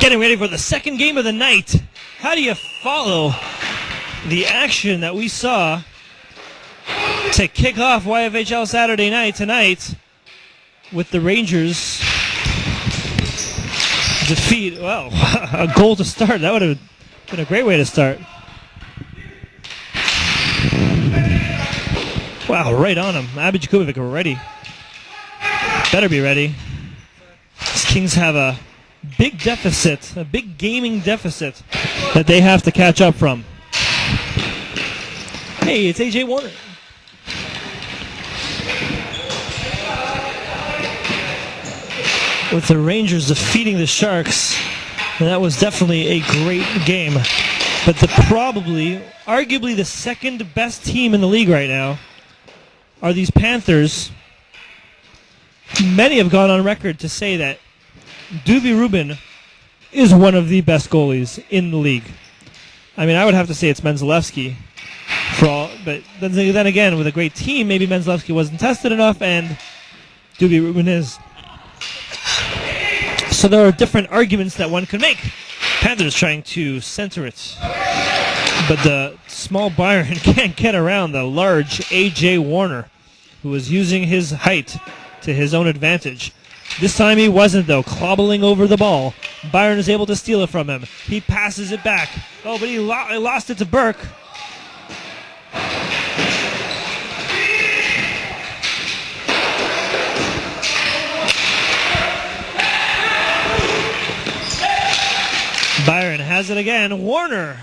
Getting ready for the second game of the night. How do you follow the action that we saw to kick off YFHL Saturday night tonight with the Rangers defeat? Well, a goal to start. That would have been a great way to start. Wow, right on him. Abid Jakubovic ready. Better be ready. These Kings have a big deficit, a big gaming deficit that they have to catch up from. Hey, it's AJ Warner. With the Rangers defeating the Sharks, and that was definitely a great game. But arguably the second best team in the league right now are these Panthers. Many have gone on record to say that Doobie Rubin is one of the best goalies in the league. I mean, I would have to say it's Menzelewski. But then again, with a great team, maybe Menzelewski wasn't tested enough, and Doobie Rubin is. So there are different arguments that one could make. Panthers trying to center it, but the small Byron can't get around the large AJ Warner, who was using his height to his own advantage. This time he wasn't, though, clobbling over the ball. Byron is able to steal it from him. He passes it back. Oh, but he lost it to Burke. Byron has it again. Warner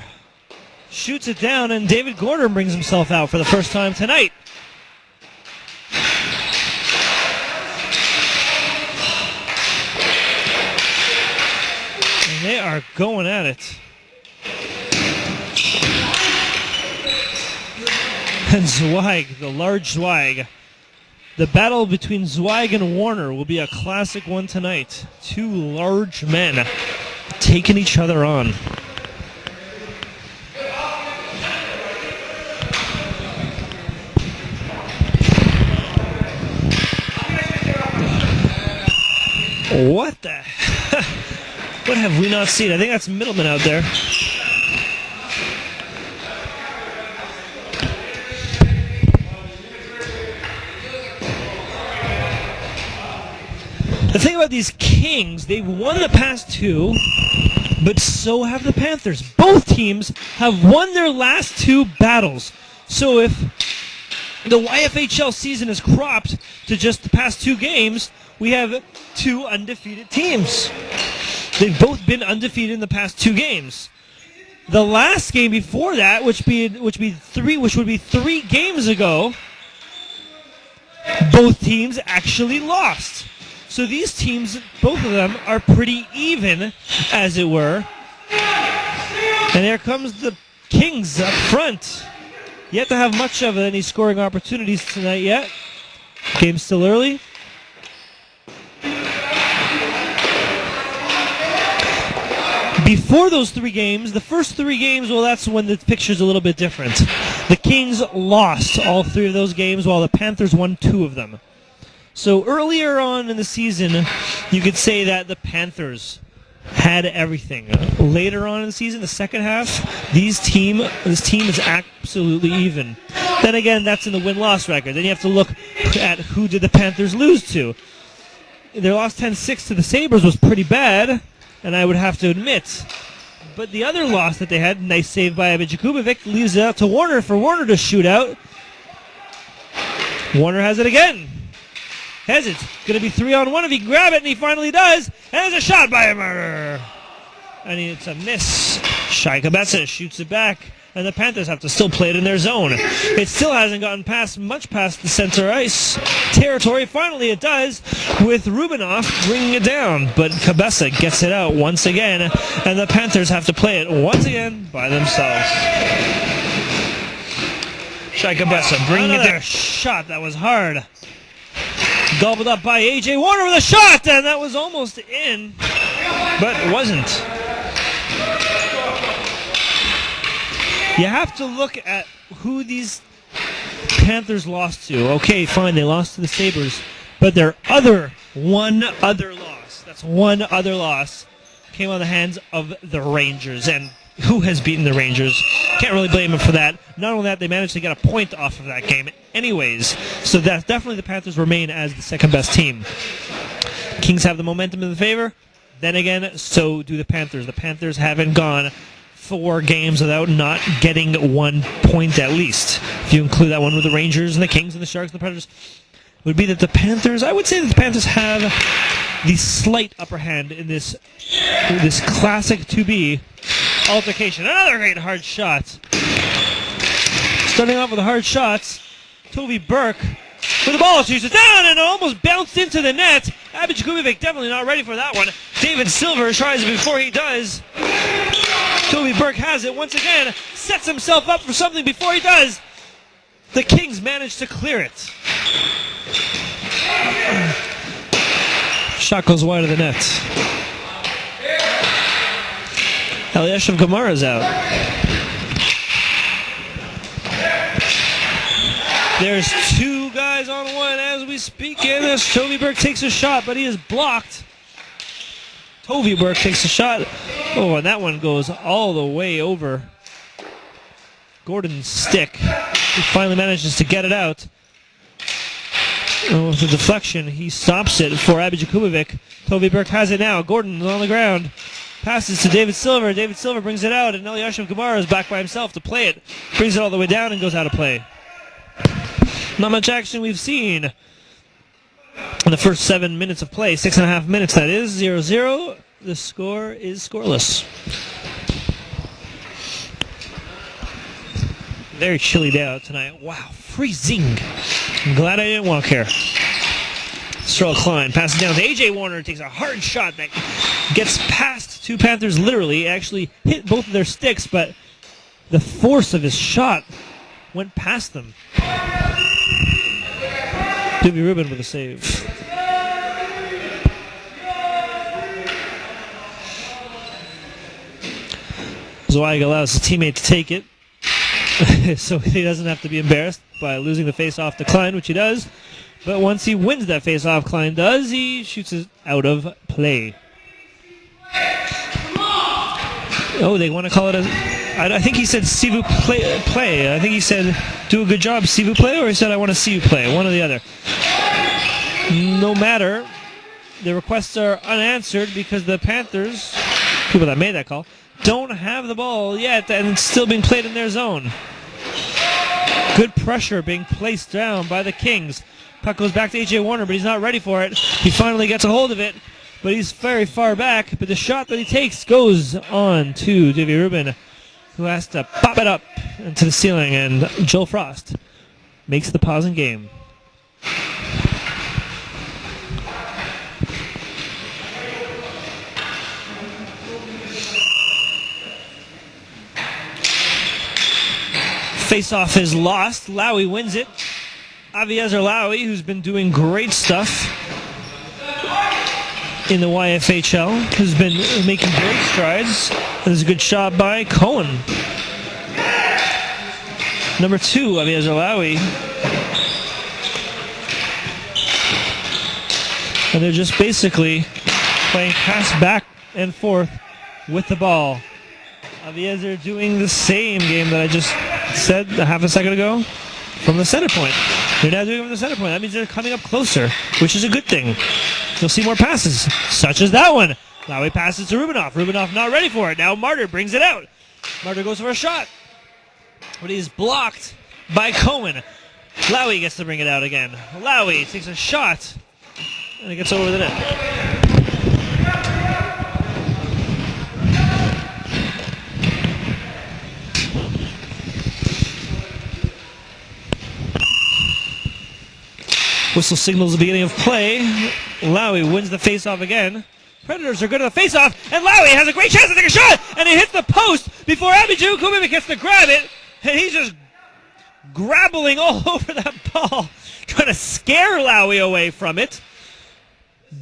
shoots it down, and David Gordon brings himself out for the first time tonight. They are going at it. And Zweig, the large Zweig. The battle between Zweig and Warner will be a classic one tonight. Two large men taking each other on. What the What have we not seen? I think that's Middleman out there. The thing about these Kings, they've won the past two, but so have the Panthers. Both teams have won their last two battles. So if the YFHL season is cropped to just the past two games, we have two undefeated teams. They've both been undefeated in the past two games. The last game before that, which would be 3 games ago, both teams actually lost. So these teams, both of them, are pretty even, as it were. And here comes the Kings up front. Yet to have much of any scoring opportunities tonight yet. Game's still early. Before those 3 games, the first 3 games, well, that's when the picture's a little bit different. The Kings lost all 3 of those games, while the Panthers won 2 of them. So earlier on in the season, you could say that the Panthers had everything. Later on in the season, the second half, this team is absolutely even. Then again, that's in the win-loss record. Then you have to look at who did the Panthers lose to. Their loss 10-6 to the Sabres was pretty bad, and I would have to admit. But the other loss that they had, nice save by Abid Jakubovic, leaves it out to Warner for Warner to shoot out. Warner has it again. Has it. Going to be 3-on-1 if he can grab it, and he finally does. And there's a shot by him. And it's a miss. Shai Kabesa shoots it back, and the Panthers have to still play it in their zone. It still hasn't gotten much past the center ice territory. Finally it does, with Rubinoff bringing it down. But Kabesa gets it out once again, and the Panthers have to play it once again by themselves. Shai Kabesa bringing it there. Shot that was hard. Gobbled up by AJ Warner with a shot, and that was almost in, but it wasn't. You have to look at who these Panthers lost to. Okay, fine, they lost to the Sabres, but their one other loss, that's one other loss, came on the hands of the Rangers. And who has beaten the Rangers? Can't really blame them for that. Not only that, they managed to get a point off of that game anyways. So that definitely the Panthers remain as the second best team. Kings have the momentum in the favor. Then again, so do the Panthers. The Panthers haven't gone 4 games without not getting 1 point at least. If you include that one with the Rangers and the Kings and the Sharks and the Predators, it would be that the Panthers, I would say that the Panthers have the slight upper hand in this classic 2B altercation. Another great hard shot. Starting off with the hard shots, Toby Burke with the ball shoots it down and almost bounced into the net. Abby Jakubovic definitely not ready for that one. David Silver tries it before he does. Toby Burke has it once again, sets himself up for something before he does. The Kings manage to clear it. Shot goes wide of the net. Eliashov Gamara's out. There's 2 guys on one as we speak, and as Toby Burke takes a shot, but he is blocked. Toby Burke takes a shot. Oh, and that one goes all the way over Gordon's stick. He finally manages to get it out. Oh, with the deflection, he stops it for Abby Jakubovic. Toby Burke has it now. Gordon is on the ground. Passes to David Silver. David Silver brings it out, and Eliashov Gamara is back by himself to play it. Brings it all the way down and goes out of play. Not much action we've seen in the first 7 minutes of play. 6.5 minutes, that is. 0-0. The score is scoreless. Very chilly day out tonight. Wow, freezing. I'm glad I didn't walk here. Stroll Klein passes down to A.J. Warner. Takes a hard shot that gets past 2 Panthers literally. Actually hit both of their sticks, but the force of his shot went past them. Doobie Rubin with a save. Zweig allows his teammate to take it, so he doesn't have to be embarrassed by losing the face-off to Klein, which he does. But once he wins that face-off, Klein does, he shoots it out of play. Oh, they want to call it a... I think he said "s'il vous play." I think he said "do a good job, s'il vous play," or he said "I want to see you play." One or the other. No matter, the requests are unanswered because the Panthers, people that made that call, don't have the ball yet, and it's still being played in their zone. Good pressure being placed down by the Kings. Puck goes back to A.J. Warner, but he's not ready for it. He finally gets a hold of it, but he's very far back. But the shot that he takes goes on to Doobie Rubin, who has to pop it up into the ceiling, and Joel Frost makes the pause in game. Face-off is lost. Lowy wins it. Aviezer Lowy, who's been doing great stuff in the YFHL, has been making great strides. There's a good shot by Cohen. Number 2, Aviezer Lowy. And they're just basically playing pass back and forth with the ball. Aviezer doing the same game that I just said a half a second ago from the center point. They're now doing it from the center point. That means they're coming up closer, which is a good thing. You'll see more passes, such as that one. Lowy passes to Rubinoff. Rubinoff not ready for it. Now Martyr brings it out. Martyr goes for a shot, but he's blocked by Cohen. Lowy gets to bring it out again. Lowy takes a shot, and it gets over the net. Whistle signals the beginning of play. Lowy wins the face-off again. Predators are good at the face-off, and Lowy has a great chance to take a shot, and he hits the post before Abby Jakubovic gets to grab it, and he's just grabbling all over that ball, trying to scare Lowy away from it.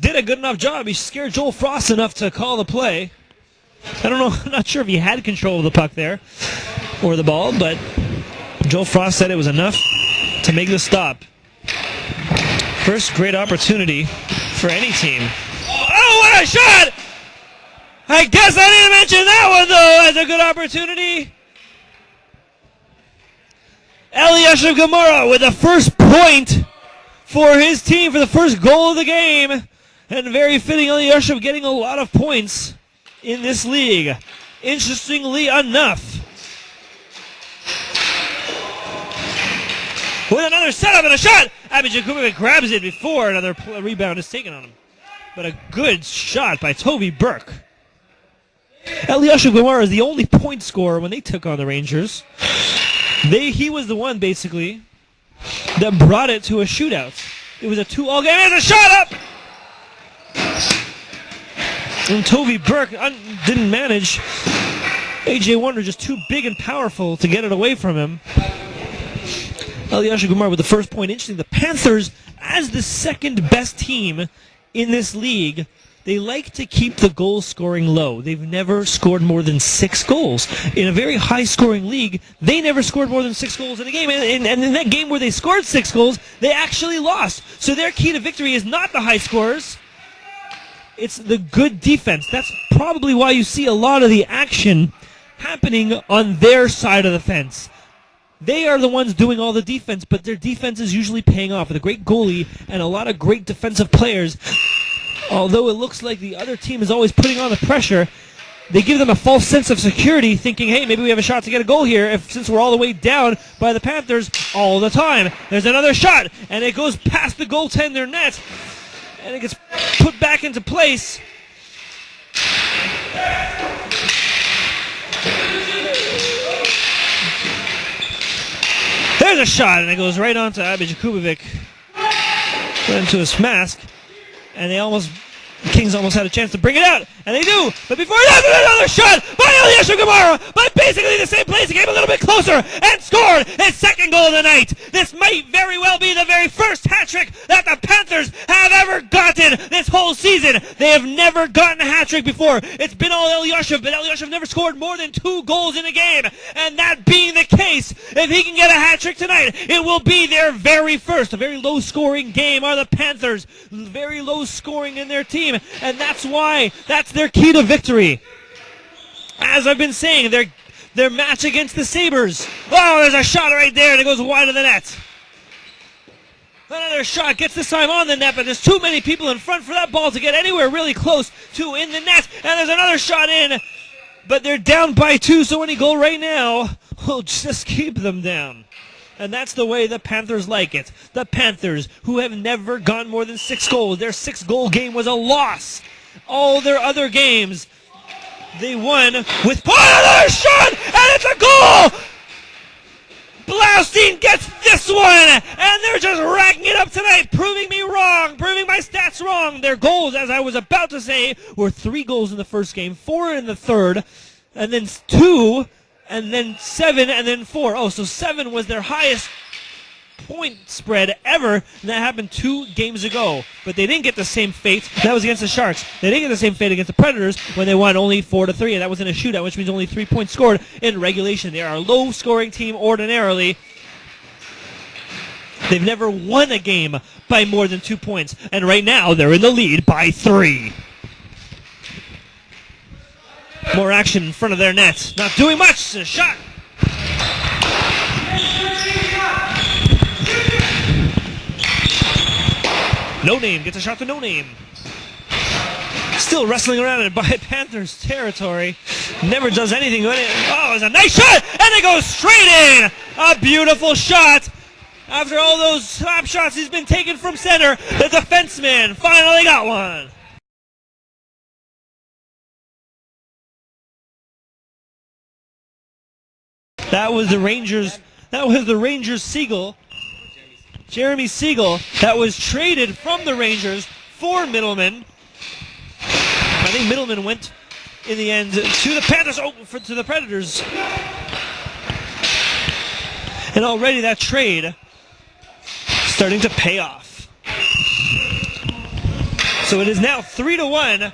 Did a good enough job. He scared Joel Frost enough to call the play. I don't know, I'm not sure if he had control of the puck there, or the ball, but Joel Frost said it was enough to make the stop. First great opportunity for any team. Oh, what a shot! I guess I didn't mention that one, though, as a good opportunity. Elyashiv Gemara with the first point for his team for the first goal of the game. And very fitting, Elyashiv getting a lot of points in this league. Interestingly enough. With another setup and a shot. Abby Jakubovic grabs it before another rebound is taken on him. But a good shot by Toby Burke. Elyashiv Gemara is the only point scorer when they took on the Rangers. He was the one, basically, that brought it to a shootout. It was a 2-all game. There's a shot up! And Toby Burke didn't manage. A.J. Wonder just too big and powerful to get it away from him. Elyashiv Gemara with the first point. Interesting, the Panthers, as the second best team in this league, they like to keep the goal scoring low. They've never scored more than 6 goals. In a very high scoring league, they never scored more than 6 goals in a game. And in that game where they scored 6 goals, they actually lost. So their key to victory is not the high scores. It's the good defense. That's probably why you see a lot of the action happening on their side of the fence. They are the ones doing all the defense, but their defense is usually paying off with a great goalie and a lot of great defensive players. Although it looks like the other team is always putting on the pressure, they give them a false sense of security, thinking, hey, maybe we have a shot to get a goal here since we're all the way down by the Panthers all the time. There's another shot, and it goes past the goaltender net, and it gets put back into place. There's a shot, and it goes right onto Abby Jakubovic. Went into his mask. And the Kings almost had a chance to bring it out, and they do. But before that, another shot by Elyashiv Gemara, but basically the same place. He came a little bit closer and scored his second goal of the night. This might very well be the very first hat trick that the Panthers have ever gotten this whole season. They have never gotten a hat trick before. It's been all Elyashiv, but Elyashiv never scored more than 2 goals in a game. And that being the case, if he can get a hat trick tonight, it will be their very first. A very low-scoring game are the Panthers. Very low scoring in their team. And that's why, that's their key to victory. As I've been saying, their match against the Sabres. Oh, there's a shot right there, and it goes wide of the net. Another shot gets this time on the net, but there's too many people in front for that ball to get anywhere really close to in the net. And there's another shot in, but they're down by 2, so any goal right now will just keep them down. And that's the way the Panthers like it. The Panthers, who have never gone more than 6 goals. Their 6-goal game was a loss. All their other games, they won with another shot, and it's a goal! Blaustein gets this one, and they're just racking it up tonight, proving me wrong, proving my stats wrong. Their goals, as I was about to say, were 3 goals in the first game, 4 in the third, and then 2, and then 7, and then 4. Oh, so 7 was their highest point spread ever, and that happened 2 games ago. But they didn't get the same fate. That was against the Sharks. They didn't get the same fate against the Predators when they won only 4-3, and that was in a shootout, which means only 3 points scored in regulation. They are a low-scoring team ordinarily. They've never won a game by more than 2 points, and right now they're in the lead by 3. More action in front of their net. Not doing much. A shot. No Name gets a shot to No Name. Still wrestling around in by Panthers territory. Never does anything with it. Oh, it's a nice shot! And it goes straight in! A beautiful shot! After all those slap shots he's been taking from center, the defenseman finally got one. That was the Rangers Siegel. Jeremy Siegel, that was traded from the Rangers for Middleman. I think Middleman went in the end to the Panthers, to the Predators. And already that trade starting to pay off. So it is now 3-1.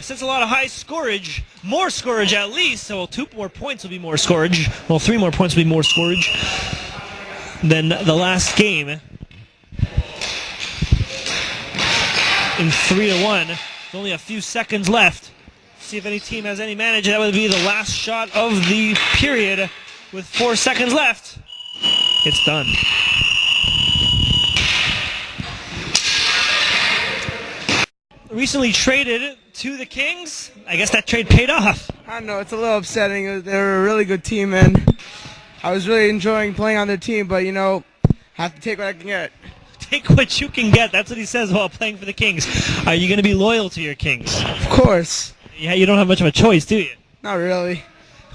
Since a lot of high scorage, more scorage at least, so 2 more points will be more scorage. Well, 3 more points will be more scorage than the last game. In 3-1, only a few seconds left. see if any team has any manage. That would be the last shot of the period with 4 seconds left. It's done. Recently traded to the Kings. I guess that trade paid off. I don't know, it's a little upsetting. They're a really good team, and I was really enjoying playing on their team, but, you know, have to take what I can get. Take what you can get. That's what he says while playing for the Kings. Are you going to be loyal to your Kings? Of course. Yeah, you don't have much of a choice, do you? Not really.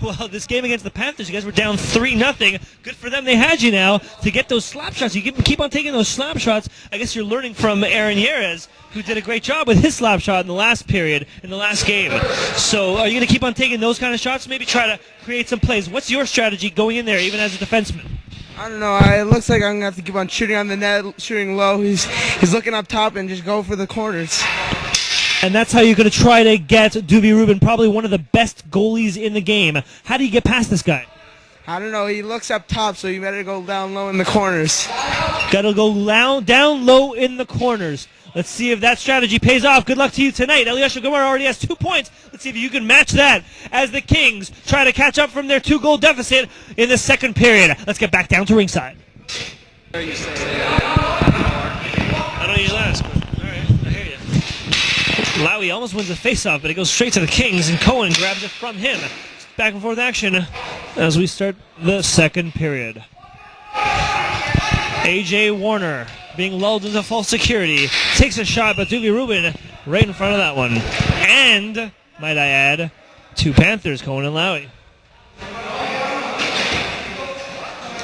Well, this game against the Panthers, you guys were down 3-0. Good for them. They had you now to get those slap shots. You keep on taking those slap shots. I guess you're learning from Aaron Yerez, who did a great job with his slap shot in the last period, in the last game. So are you going to keep on taking those kind of shots? Maybe try to create some plays. What's your strategy going in there, even as a defenseman? I don't know. It looks like I'm going to have to keep on shooting on the net, shooting low. He's looking up top and just go for the corners. And that's how you're going to try to get Doobie Rubin, probably one of the best goalies in the game. How do you get past this guy? I don't know. He looks up top, so you better go down low in the corners. Got to go down low in the corners. Let's see if that strategy pays off. Good luck to you tonight. Eliashib Gemara already has 2 points. Let's see if you can match that as the Kings try to catch up from their 2-goal deficit in the second period. Let's get back down to ringside. I don't usually ask, but all right, I hear you. Lowy almost wins the faceoff, but it goes straight to the Kings, and Cohen grabs it from him. Back and forth action as we start the second period. A.J. Warner being lulled into false security. Takes a shot, but Doobie Rubin right in front of that one. And, might I add, 2 Panthers, Cohen and Lowy.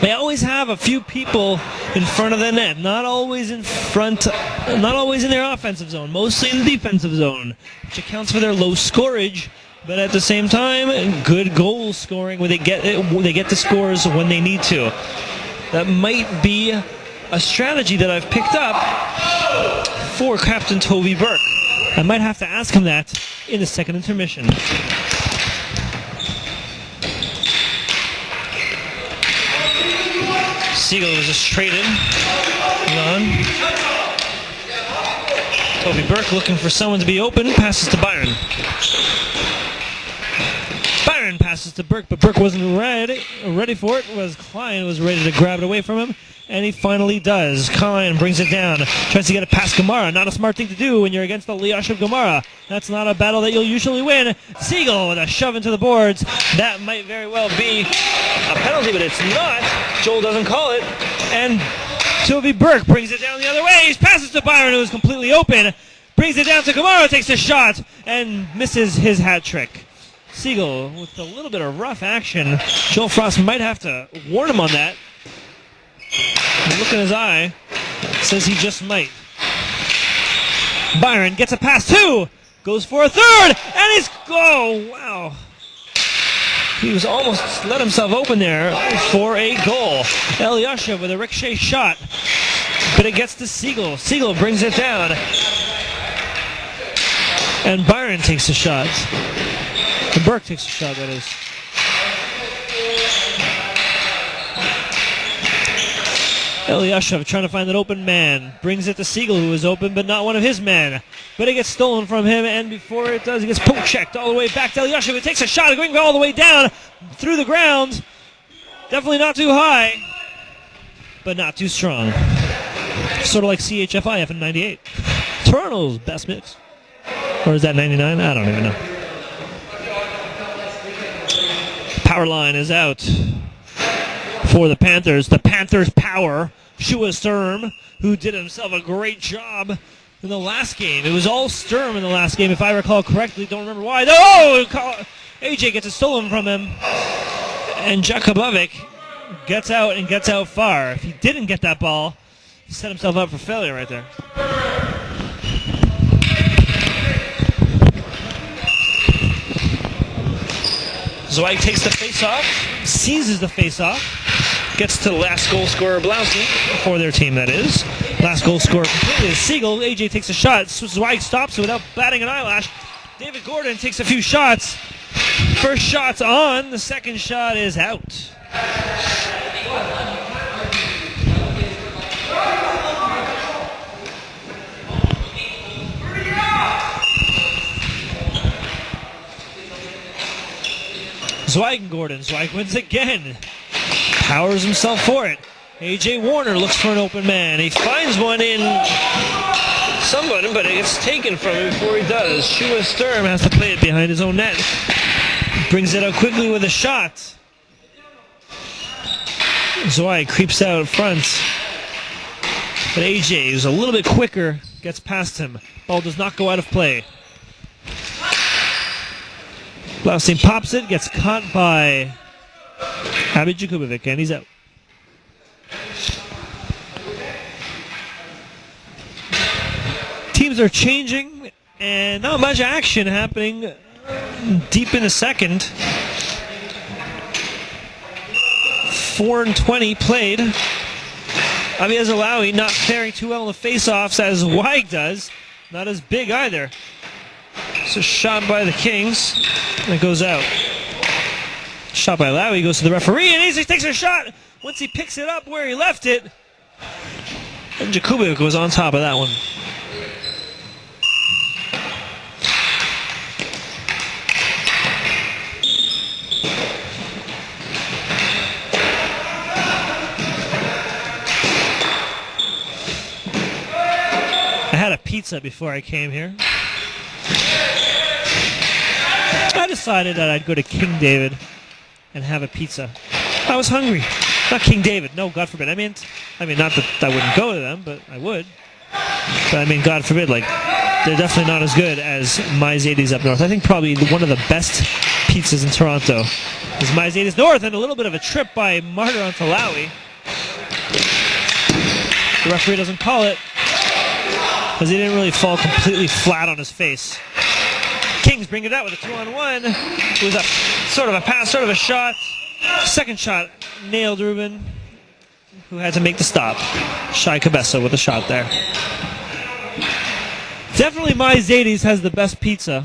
They always have a few people in front of the net. Not always in front, not always in their offensive zone. Mostly in the defensive zone, which accounts for their low scorage. But at the same time, good goal scoring when they get the scores when they need to. That might be a strategy that I've picked up for Captain Toby Burke. I might have to ask him that in the second intermission. Siegel was just straight in. On. Toby Burke looking for someone to be open. Passes to Byron. Byron passes to Burke, but Burke wasn't ready for it. Klein was ready to grab it away from him, and he finally does. Klein brings it down, tries to get it past Gamara. Not a smart thing to do when you're against the Eliashib Gamara. That's not a battle that you'll usually win. Siegel with a shove into the boards. That might very well be a penalty, but it's not. Joel doesn't call it, and Toby Burke brings it down the other way. He passes to Byron, who is completely open. Brings it down to Gamara, takes a shot, and misses his hat trick. Siegel with a little bit of rough action. Joel Frost might have to warn him on that. The look in his eye says he just might. Byron gets a pass, 2, goes for a 3rd, and he's, oh, wow. He was almost let himself open there for a goal. Eliashib with a ricochet shot, but it gets to Siegel. Siegel brings it down, and Byron takes a shot. And Burke takes a shot, that is. Eliashib trying to find an open man. Brings it to Siegel, who is open, but not one of his men. But it gets stolen from him, and before it does, it gets poke checked all the way back to Eliashib. It takes a shot, going all the way down through the ground. Definitely not too high, but not too strong. Sort of like CHFIF in 98. Toronto's best mix. Or is that 99? I don't even know. Power line is out for the Panthers. The Panthers power. Shua Sturm, who did himself a great job in the last game. It was all Sturm in the last game, if I recall correctly. Don't remember why. Oh! AJ gets it stolen from him. And Jakubovic gets out and gets out far. If he didn't get that ball, he set himself up for failure right there. Zweig takes the face-off, seizes the face-off, gets to the last goal scorer, Blauski, for their team, that is. Last goal scorer completely is Siegel. AJ takes a shot. Zweig stops it without batting an eyelash. David Gordon takes a few shots. First shot's on. The second shot is out. Zweig and Gordon. Zweig wins again. Powers himself for it. A.J. Warner looks for an open man. He finds one in someone, but it gets taken from him before he does. Shua Sturm has to play it behind his own net. Brings it out quickly with a shot. Zweig creeps out front. But A.J., who's a little bit quicker, gets past him. Ball does not go out of play. Blaustein pops it, gets caught by Abby Jakubovic, and he's out. Teams are changing, and not much action happening deep in the second. 4:20 played. Aviaz Alawi not faring too well in the face-offs as Weig does. Not as big either. It's a shot by the Kings. And it goes out. Shot by Alawi goes to the referee, and he takes a shot. Once he picks it up where he left it, and Jakubovic was on top of that one. I had a pizza before I came here. I decided that I'd go to King David and have a pizza. I was hungry. Not King David. No, God forbid. I mean, not that I wouldn't go to them, but I would. But I mean, God forbid, like, they're definitely not as good as My Zadie's up north. I think probably one of the best pizzas in Toronto is My Zadie's North, and a little bit of a trip by Martyr on Talawi. The referee doesn't call it because he didn't really fall completely flat on his face. Kings bring it out with a 2-on-1. It was a sort of a pass, sort of a shot. Second shot nailed Ruben, who had to make the stop. Shai Cabessa with a shot there. Definitely My Zadie's has the best pizza.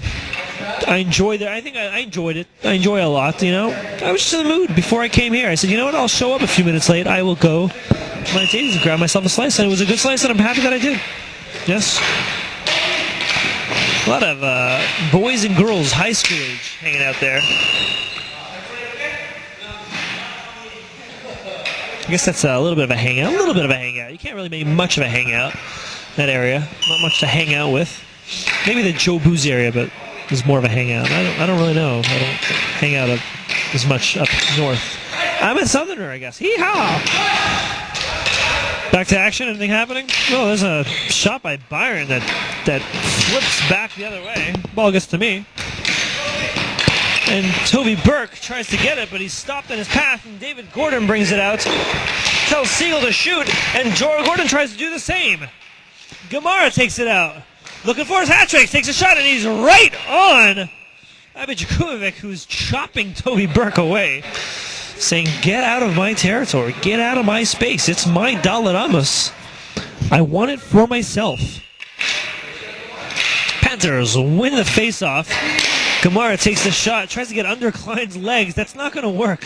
I enjoyed it. I think I enjoyed it. I enjoy it a lot, you know. I was just in the mood before I came here. I said, you know what, I'll show up a few minutes late. I will go to My Zadie's and grab myself a slice. And it was a good slice, and I'm happy that I did. Yes. A lot of boys and girls, high school age, hanging out there. I guess that's a little bit of a hangout. A little bit of a hangout. You can't really make much of a hangout in that area. Not much to hang out with. Maybe the Joe Boozy area, but it's more of a hangout. I don't really know. I don't hang out as much up north. I'm a southerner, I guess. Hee-haw! Back to action. Anything happening? Oh, there's a shot by Byron that flips back the other way. Ball gets to me. And Toby Burke tries to get it, but he's stopped in his path, and David Gordon brings it out. Tells Siegel to shoot, and Gordon tries to do the same. Gamara takes it out. Looking for his hat trick, takes a shot, and he's right on Abby Jakubovic, who's chopping Toby Burke away, saying, get out of my territory, get out of my space, it's my Dalaramus. I want it for myself. Panthers win the face-off. Gamara takes the shot, tries to get under Klein's legs. That's not going to work.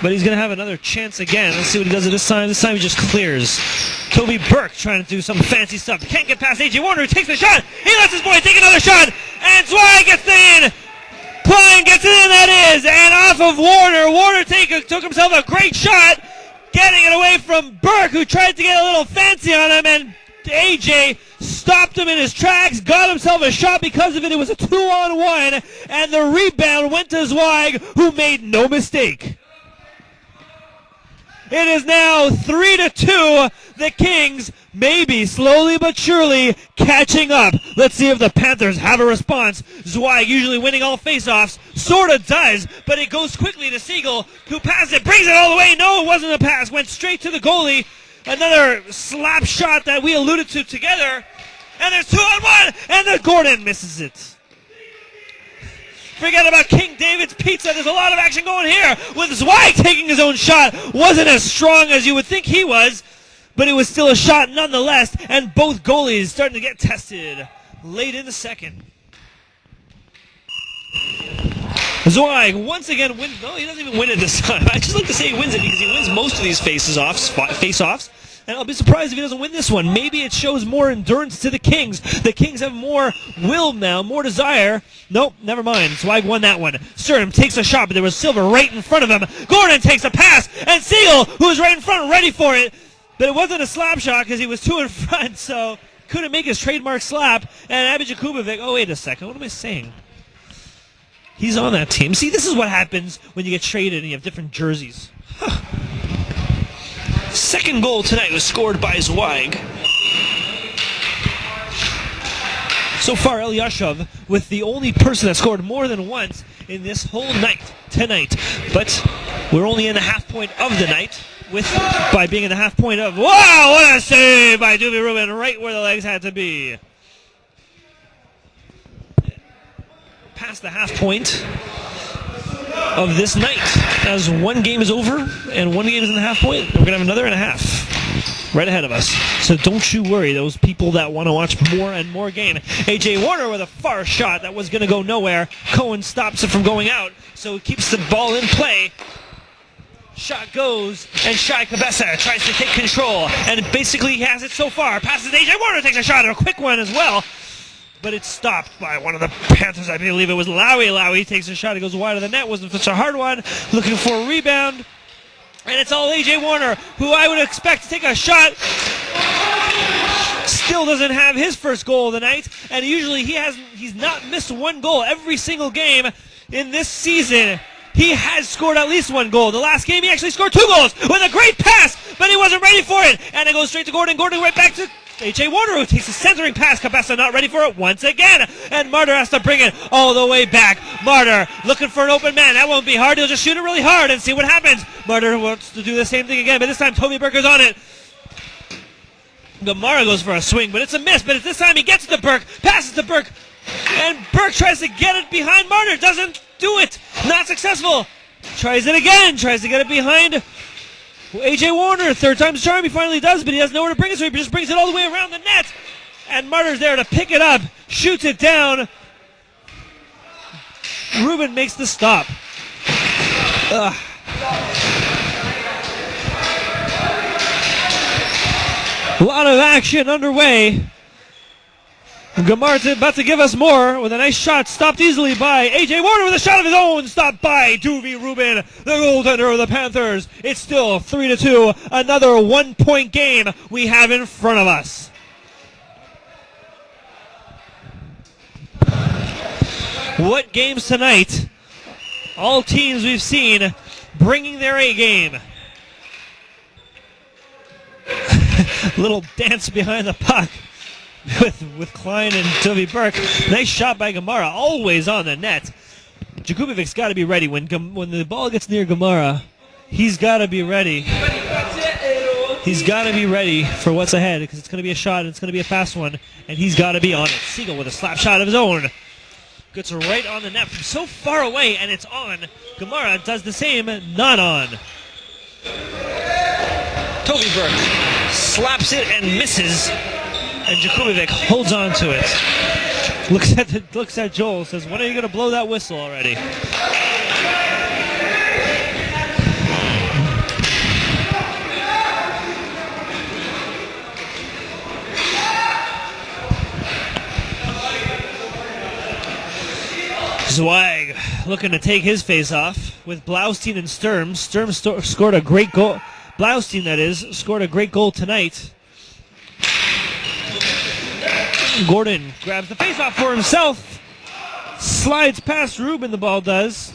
But he's going to have another chance again. Let's see what he does this time. This time he just clears. Toby Burke trying to do some fancy stuff. Can't get past A.J. Warner, who takes the shot. He lets his boy take another shot. And Zweig gets it in. Klein gets it in, that is. And off of Warner. Warner took himself a great shot. Getting it away from Burke, who tried to get a little fancy on him. And A.J. stopped him in his tracks, got himself a shot because of it. It was a 2-on-1, and the rebound went to Zweig, who made no mistake. It is now 3-2. The Kings, maybe slowly but surely, catching up. Let's see if the Panthers have a response. Zweig, usually winning all faceoffs, sort of does, but it goes quickly to Siegel, who passes it, brings it all the way. No, it wasn't a pass. Went straight to the goalie. Another slap shot that we alluded to together. And there's 2-on-1, and the Gordon misses it. Forget about King David's Pizza. There's a lot of action going here with Zweig taking his own shot. Wasn't as strong as you would think he was, but it was still a shot nonetheless, and both goalies starting to get tested late in the second. Zweig once again wins. No, he doesn't even win it this time. I just like to say he wins it because he wins most of these face-offs. And I'll be surprised if he doesn't win this one. Maybe it shows more endurance to the Kings. The Kings have more will now, more desire. Nope, never mind. Zweig won that one. Sturm takes a shot, but there was Silver right in front of him. Gordon takes a pass, and Siegel, who was right in front, ready for it. But it wasn't a slap shot because he was 2 in front, so couldn't make his trademark slap. And Abby Jakubovic, oh, wait a second. What am I saying? He's on that team. See, this is what happens when you get traded and you have different jerseys. Second goal tonight was scored by Zweig. So far, Elyashov with the only person that scored more than once in this whole night tonight. But we're only in the half point of the night by being in the half point of... Wow, what a save by Doobie Rubin, right where the legs had to be. Past the half point of this night, as one game is over and one game is in the half point. We're going to have another and a half right ahead of us. So don't you worry, those people that want to watch more and more game. A.J. Warner with a far shot that was going to go nowhere. Cohen stops it from going out, so it keeps the ball in play. Shot goes, and Shai Cabeza tries to take control, and basically he has it so far. Passes A.J. Warner, takes a shot, a quick one as well. But it's stopped by one of the Panthers. I believe it was Lowy. Lowy takes a shot. It goes wide of the net. Wasn't such a hard one. Looking for a rebound. And it's all A.J. Warner, who I would expect to take a shot. Still doesn't have his first goal of the night. And usually he's not missed one goal every single game in this season. He has scored at least one goal. The last game he actually scored 2 goals with a great pass, but he wasn't ready for it. And it goes straight to Gordon. Gordon right back to A.J. Warner, who takes a centering pass. Cabeza not ready for it once again. And Martyr has to bring it all the way back. Martyr looking for an open man. That won't be hard. He'll just shoot it really hard and see what happens. Martyr wants to do the same thing again, but this time Toby Burker's on it. Gamara goes for a swing, but it's a miss. But this time he gets it to Burke, passes to Burke, and Burke tries to get it behind Martyr. Doesn't do it. Not successful. Tries it again. Tries to get it behind A.J. Warner. Third time's charm. He finally does, but he has nowhere to bring it, so he just brings it all the way around the net. And Martyr's there to pick it up. Shoots it down. Rubin makes the stop. Ugh. A lot of action underway. Gamar's about to give us more with a nice shot stopped easily by A.J. Warner with a shot of his own, stopped by Doobie Rubin, the goaltender of the Panthers. It's still 3-2, another 1-point game we have in front of us. What games tonight? All teams we've seen bringing their A game. Little dance behind the puck with Klein and Toby Burke. Nice shot by Gamara, always on the net. Jakubovic's got to be ready. When the ball gets near Gamara, he's got to be ready. He's got to be ready for what's ahead, because it's going to be a shot, and it's going to be a fast one, and he's got to be on it. Siegel with a slap shot of his own. Gets right on the net from so far away, and it's on. Gamara does the same, not on. Toby Burke slaps it and misses, and Jakubovic holds on to it. Looks at Joel, says, "When are you going to blow that whistle already?" Zweig looking to take his face off with Blaustein and Sturm. Sturm scored a great goal. Blaustein, that is, scored a great goal tonight. Gordon grabs the face-off for himself. Slides past Rubin, the ball does.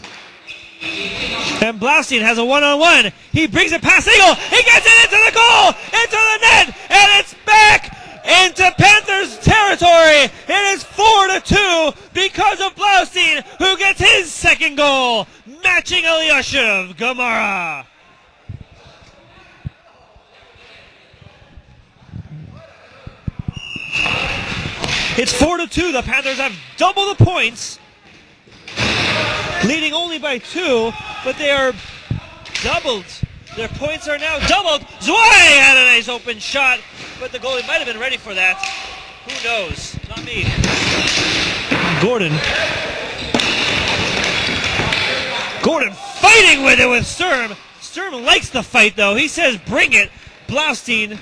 And Blaustein has a one-on-one. He brings it past Siegel. He gets it into the goal! Into the net! And it's back into Panthers territory! It is 4-2 because of Blaustein, who gets his second goal, matching Elyashov Gamara. It's 4-2. The Panthers have double the points, leading only by 2, but they are doubled. Their points are now doubled. Zweig had a nice open shot, but the goalie might have been ready for that. Who knows? Not me. Gordon fighting with it with Sturm. Sturm likes the fight, though. He says, "Bring it." Blaustein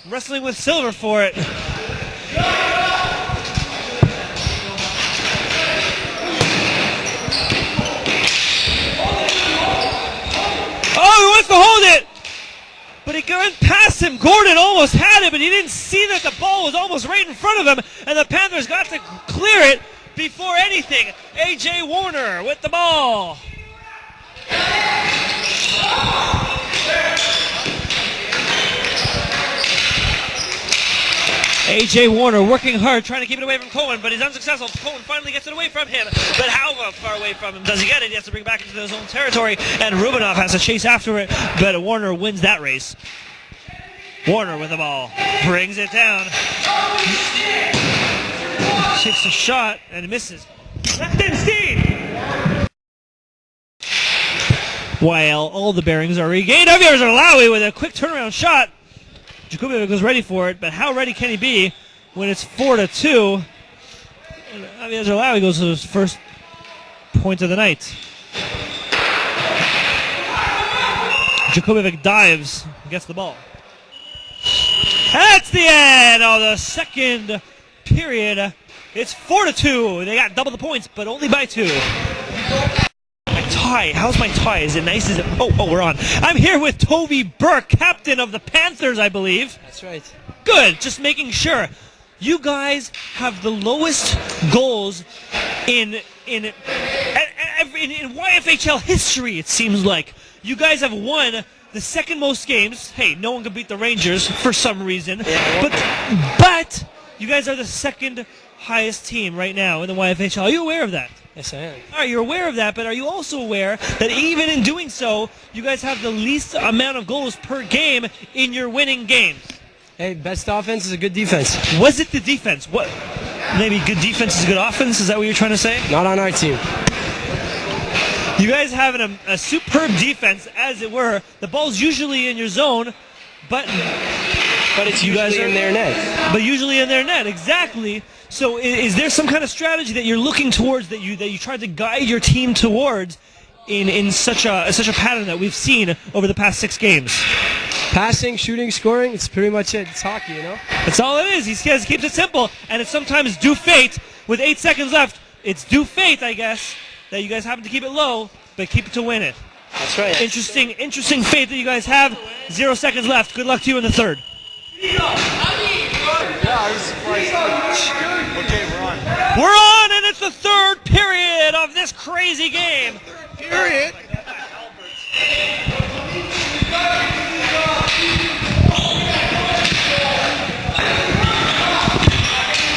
wrestling with silver for it. Oh, he wants to hold it! But he went past him. Gordon almost had it, but he didn't see that the ball was almost right in front of him, and the Panthers got to clear it before anything. A.J. Warner with the ball. A.J. Warner working hard, trying to keep it away from Cohen, but he's unsuccessful. Cohen finally gets it away from him, but how far away from him does he get it? He has to bring it back into his own territory, and Rubinoff has to chase after it, but Warner wins that race. Warner with the ball, brings it down. Takes a shot and misses. While all the bearings are regained, Javier Zerlawi with a quick turnaround shot. Jakubovic was ready for it, but how ready can he be when it's 4-2? Javier Zerlawi goes to his first point of the night. Jakubovic dives, gets the ball. That's the end of the second period. It's 4-2. They got double the points, but only by 2. My tie. How's my tie? Is it nice? Is it? Oh, we're on. I'm here with Toby Burke, captain of the Panthers, I believe. That's right. Good. Just making sure. You guys have the lowest goals in YFHL history, it seems like. You guys have won the second most games. Hey, no one can beat the Rangers for some reason. Yeah, but you guys are the second highest team right now in the YFHL. Are you aware of that? Yes, I am. All right, you're aware of that, but are you also aware that even in doing so, you guys have the least amount of goals per game in your winning games? Hey, best offense is a good defense. Was it the defense? What? Maybe good defense is good offense? Is that what you're trying to say? Not on our team. You guys have a superb defense, as it were. The ball's usually in your zone, but it's usually in their net. But usually in their net, exactly. So is there some kind of strategy that you're looking towards, that you tried to guide your team towards in such a pattern that we've seen over the past 6 games? Passing, shooting, scoring, it's pretty much it. It's hockey, you know? That's all it is. He keeps it simple, and it's sometimes due fate. With 8 seconds left, it's due fate, I guess, that you guys happen to keep it low, but keep it to win it. That's right. Interesting fate that you guys have. 0 seconds left. Good luck to you in the third. Yeah, I was surprised. Okay, we're on. We're on, and it's the third period of this crazy game. Period.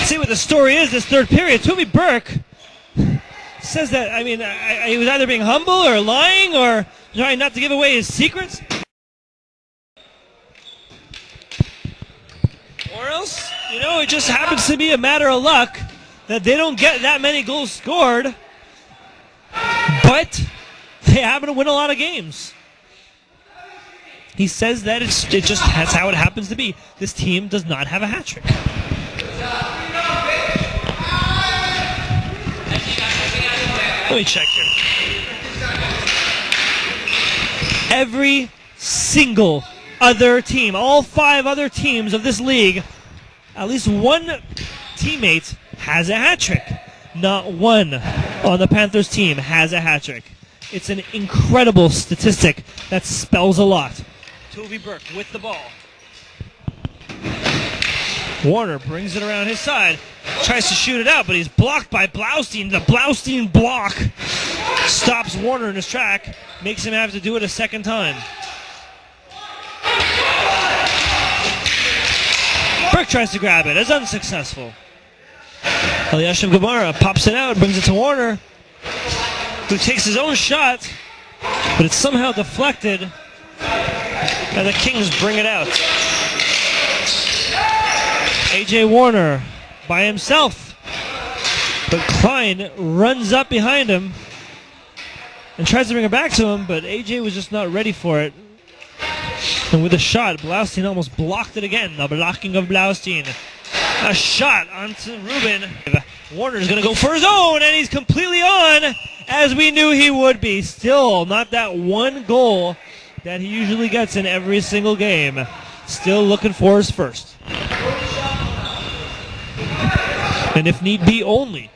See what the story is this third period. Toby Burke says that, he was either being humble or lying or trying not to give away his secrets. Or else, it just happens to be a matter of luck that they don't get that many goals scored, but they happen to win a lot of games. He says that that's how it happens to be. This team does not have a hat trick. Let me check here. Every single other team, all 5 other teams of this league, at least one teammate has a hat trick. Not one on the Panthers team has a hat trick. It's an incredible statistic that spells a lot. Toby Burke with the ball. Warner brings it around his side. Tries to shoot it out, but he's blocked by Blaustein. The Blaustein block stops Warner in his track, makes him have to do it a second time. Burke tries to grab it. It's unsuccessful. Eliashim Gamara pops it out, brings it to Warner, who takes his own shot, but it's somehow deflected, and the Kings bring it out. A.J. Warner by himself, but Klein runs up behind him and tries to bring it back to him, but A.J. was just not ready for it. And with a shot, Blaustein almost blocked it again. The blocking of Blaustein. A shot onto Rubin. Warner's going to go for his own, and he's completely on, as we knew he would be. Still not that one goal that he usually gets in every single game. Still looking for his first. And if need be, only.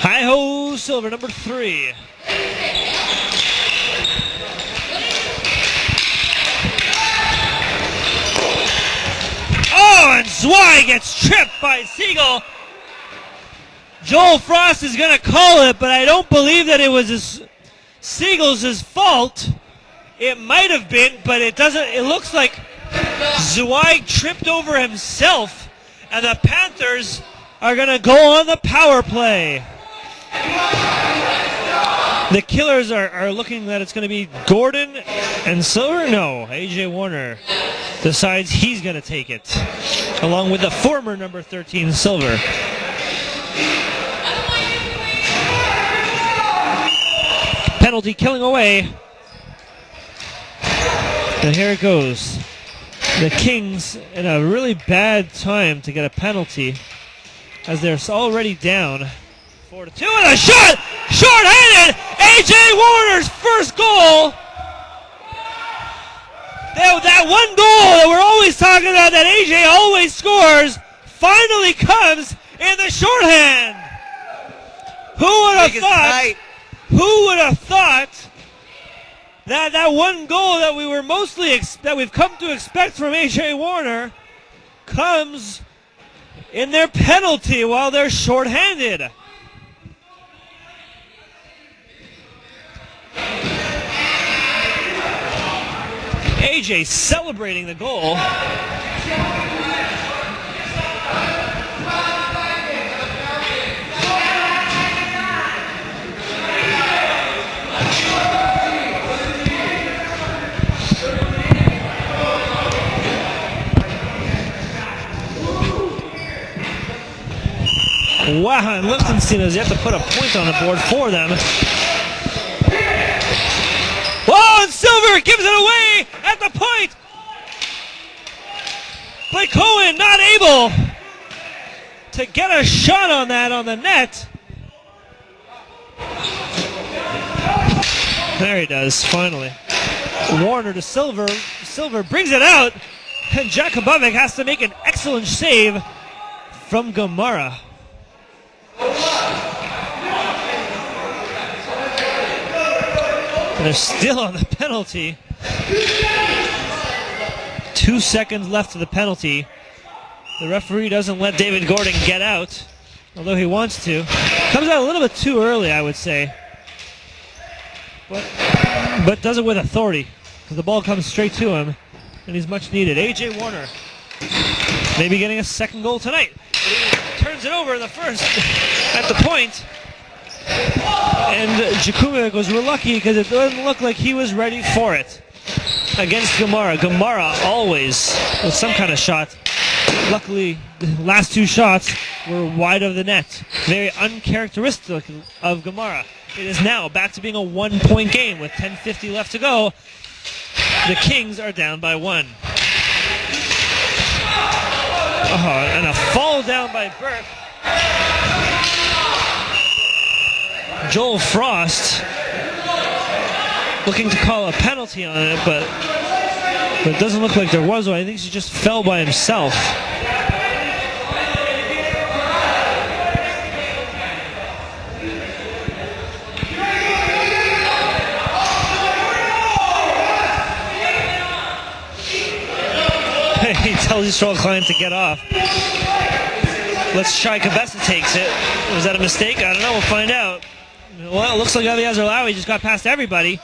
Hi-ho, Silver, number 3. Oh, and Zwei gets tripped by Siegel. Joel Frost is going to call it, but I don't believe that it was Siegel's fault. It might have been, but it doesn't. It looks like Zweig tripped over himself, and the Panthers are going to go on the power play. The Killers are looking that it's going to be Gordon and Silver. No, A.J. Warner decides he's going to take it, along with the former number 13 Silver. Penalty killing away. And here it goes. The Kings in a really bad time to get a penalty, as they're already down 4-2. And a shot! Short-handed! A.J. Warner's first goal! That one goal that we're always talking about that A.J. always scores finally comes in the shorthand! Who would have thought? Who would have thought that one goal that we were that we've come to expect from A.J. Warner comes in their penalty while they're shorthanded? A.J. celebrating the goal. Wow, and Liechtenstein has yet to put a point on the board for them. Oh, and Silver gives it away at the point. But Cohen not able to get a shot on that on the net. There he does, finally. Warner to Silver. Silver brings it out, and Jakubovic has to make an excellent save from Gamara. They're still on the penalty. 2 seconds left of the penalty. The referee doesn't let David Gordon get out, although he wants to. Comes out a little bit too early, I would say. But does it with authority, because the ball comes straight to him, and he's much needed. A.J. Warner, maybe getting a second goal tonight. Turns it over the first at the point. And Jakubovic was lucky because it doesn't look like he was ready for it against Gamara. Gamara always with some kind of shot. Luckily, the last 2 shots were wide of the net. Very uncharacteristic of Gamara. It is now back to being a 1-point game with 10:50 left to go. The Kings are down by 1. And a fall down by Burke. Joel Frost looking to call a penalty on it, but it doesn't look like there was one. I think he just fell by himself. He tells his Stroll client to get off. Let's try Cabessa takes it. Was that a mistake? I don't know. We'll find out. Well, it looks like Eliezer Lowy just got past everybody.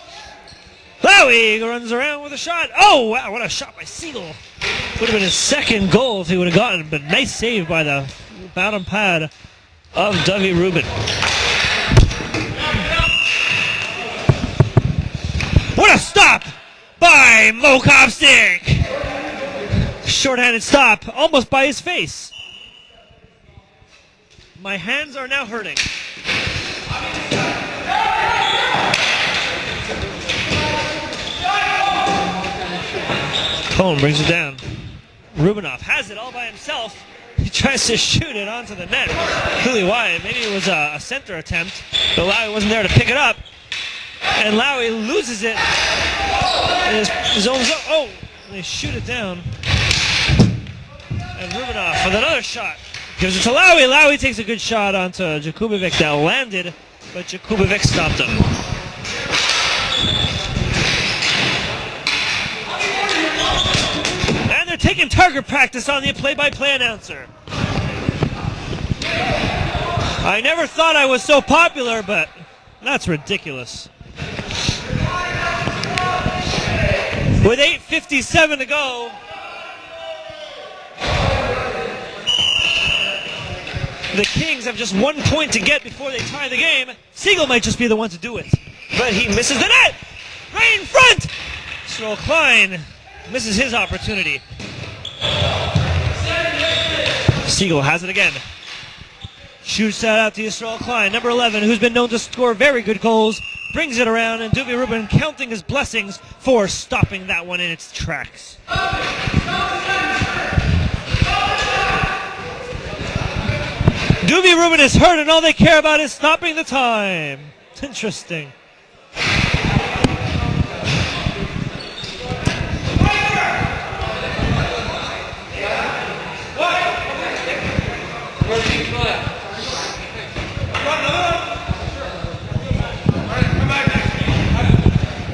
Lowy runs around with a shot. Oh, wow, what a shot by Siegel. Would have been his second goal if he would have gotten it, but nice save by the bottom pad of Dougie Rubin. What a stop by Mo Kopstick. Short-handed stop, almost by his face. My hands are now hurting. Cohen brings it down. Rubinoff has it all by himself. He tries to shoot it onto the net. Really wide. Maybe it was a center attempt, but Lowy wasn't there to pick it up. And Lowy loses it in his own zone. Oh, they shoot it down. And Rubinov with another shot. Gives it to Lowy. Lowy takes a good shot onto Jakubovic that landed, but Jakubovic stopped him. And they're taking target practice on the play-by-play announcer. I never thought I was so popular, but that's ridiculous. With 8:57 to go, the Kings have just 1 point to get before they tie the game. Siegel might just be the one to do it, but he misses the net right in front. Stroll Klein misses his opportunity. Siegel has it again. Shoots that out to Yisrael Klein, number 11, who's been known to score very good goals. Brings it around, and Duvi Rubin counting his blessings for stopping that one in its tracks. Duvi Rubin is hurt, and all they care about is stopping the time. It's interesting.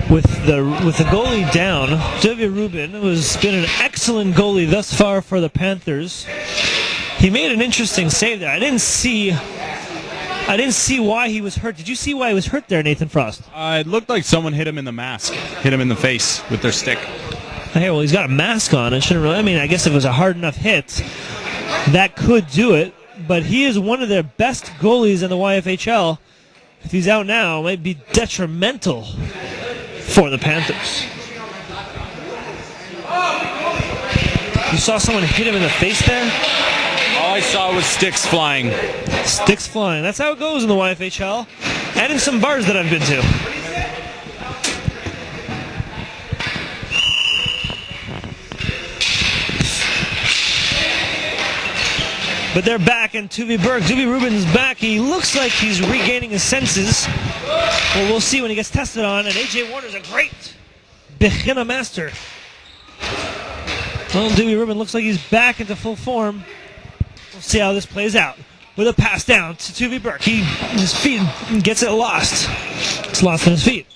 With the goalie down, Duvi Rubin, who's been an excellent goalie thus far for the Panthers, he made an interesting save there. I didn't see why he was hurt. Did you see why he was hurt there, Nathan Frost? It looked like someone hit him in the mask, hit him in the face with their stick. Hey, well, he's got a mask on. It shouldn't really. I mean, I guess if it was a hard enough hit, that could do it. But he is one of their best goalies in the YFHL. If he's out now, it might be detrimental for the Panthers. You saw someone hit him in the face there? All I saw was sticks flying. Sticks flying. That's how it goes in the YFHL. And in some bars that I've been to. But they're back, and Duvi Rubin's back. He looks like he's regaining his senses. Well, we'll see when he gets tested on. And AJ Warner's a great Bechina master. Well, Duvi Rubin looks like he's back into full form. We'll see how this plays out. With a pass down to Tuvi Burke. His feet gets it lost. It's lost on his feet.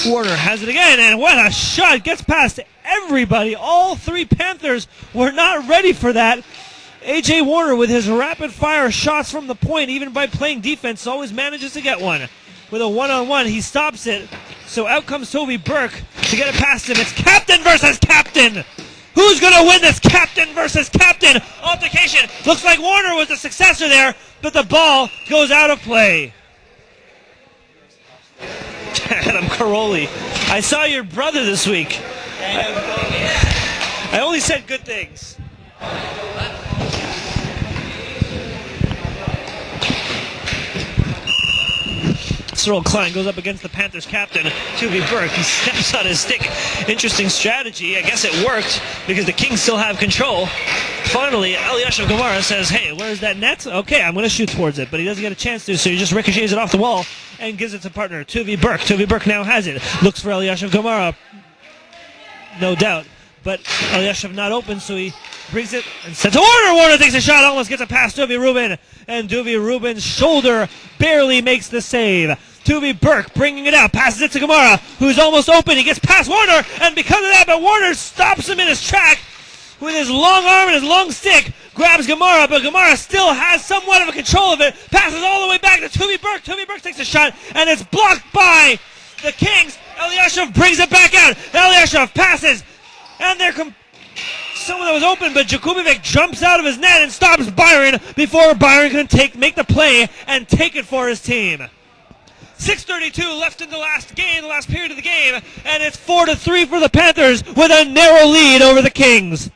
Warner has it again, and what a shot. Gets past everybody. All three Panthers were not ready for that. A.J. Warner, with his rapid-fire shots from the point, even by playing defense, always manages to get one. With a one-on-one, he stops it. So out comes Toby Burke to get it past him. It's captain versus captain. Who's going to win this captain versus captain altercation? Looks like Warner was the successor there, but the ball goes out of play. Adam Caroli, I saw your brother this week. I only said good things. Cyril Klein goes up against the Panthers captain, Tuvi Burke. He steps on his stick. Interesting strategy. I guess it worked because the Kings still have control. Finally, Elyashiv Gamara says, hey, where's that net? Okay, I'm going to shoot towards it. But he doesn't get a chance to, so he just ricochets it off the wall and gives it to partner, Tuvi Burke. Tuvi Burke now has it. Looks for Elyashiv Gamara. No doubt. But Elyashiv not open, so he brings it and sends to Warner. Warner takes a shot, almost gets it past Duvi Rubin. And Duvi Rubin's shoulder barely makes the save. Tuvi Burke bringing it out, passes it to Gamara, who's almost open. He gets past Warner, and because of that, but Warner stops him in his track with his long arm and his long stick. Grabs Gamara, but Gamara still has somewhat of a control of it. Passes all the way back to Tuvi Burke. Tuvi Burke takes a shot, and it's blocked by the Kings. Elyashiv brings it back out. Elyashiv passes, and someone that was open, but Jakubovic jumps out of his net and stops Byron before Byron can make the play and take it for his team. 6:32 left in the last period of the game, and it's 4-3 for the Panthers with a narrow lead over the Kings.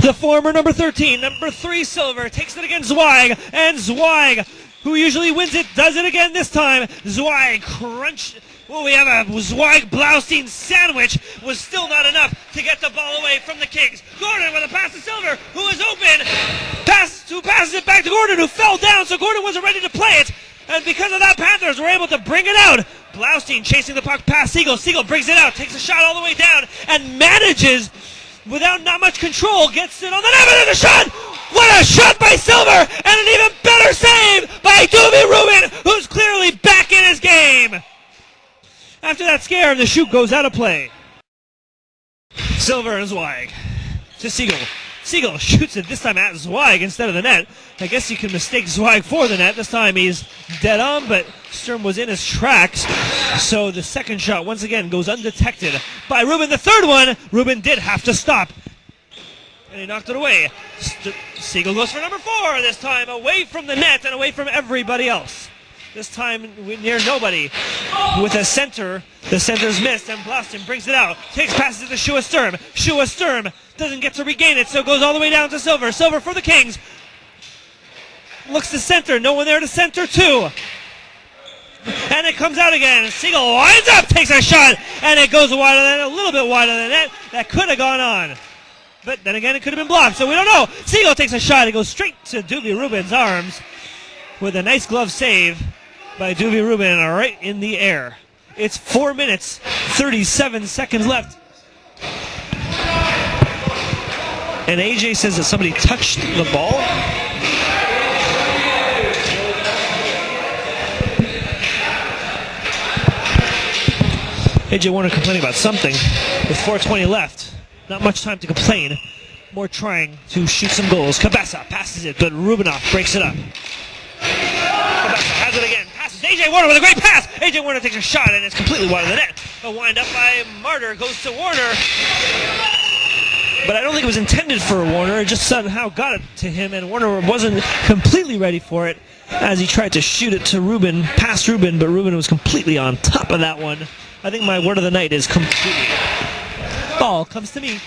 The former number 13, number 3 Silver, takes it against Zweig, and Zweig who usually wins it, does it again this time. Zweig crunch. Well, we have a Zweig Blaustein sandwich. Was still not enough to get the ball away from the Kings. Gordon with a pass to Silver, who is open. Who passes it back to Gordon, who fell down, so Gordon wasn't ready to play it. And because of that, Panthers were able to bring it out. Blaustein chasing the puck past Siegel. Siegel brings it out, takes a shot all the way down, and manages, without not much control, gets it on the net, and there's a shot! What a shot by Silver! And an even better save by Doobie Rubin, who's clearly back in his game! After that scare, the shoot goes out of play. Silver and Zweig to Siegel. Siegel shoots it this time at Zweig instead of the net. I guess you can mistake Zweig for the net. This time he's dead on, but Sturm was in his tracks. So the second shot once again goes undetected by Rubin. The third one, Rubin did have to stop. And he knocked it away. Siegel goes for number 4, this time away from the net and away from everybody else. This time near nobody. With a center, the center's missed, and Blaustein brings it out. Takes passes to Shua Sturm. Shua Sturm doesn't get to regain it, so it goes all the way down to Silver. Silver for the Kings. Looks to center. No one there to center, too. And it comes out again. Siegel winds up, takes a shot, and it goes wider than a little bit wider than that. That could have gone on. But then again, it could have been blocked, so we don't know. Siegel takes a shot. It goes straight to Doobie Rubin's arms with a nice glove save by Doobie Rubin right in the air. It's 4 minutes, 37 seconds left. And AJ says that somebody touched the ball. AJ Warner complaining about something with 4:20 left. Not much time to complain. More trying to shoot some goals. Cabessa passes it, but Rubinoff breaks it up. Cabessa has it again. Passes AJ Warner with a great pass. AJ Warner takes a shot, and it's completely wide of the net. A wind up by Martyr goes to Warner. But I don't think it was intended for Warner. It just somehow got it to him, and Warner wasn't completely ready for it as he tried to shoot it to Rubin, past Rubin, but Rubin was completely on top of that one. I think my word of the night is completely. Ball comes to me.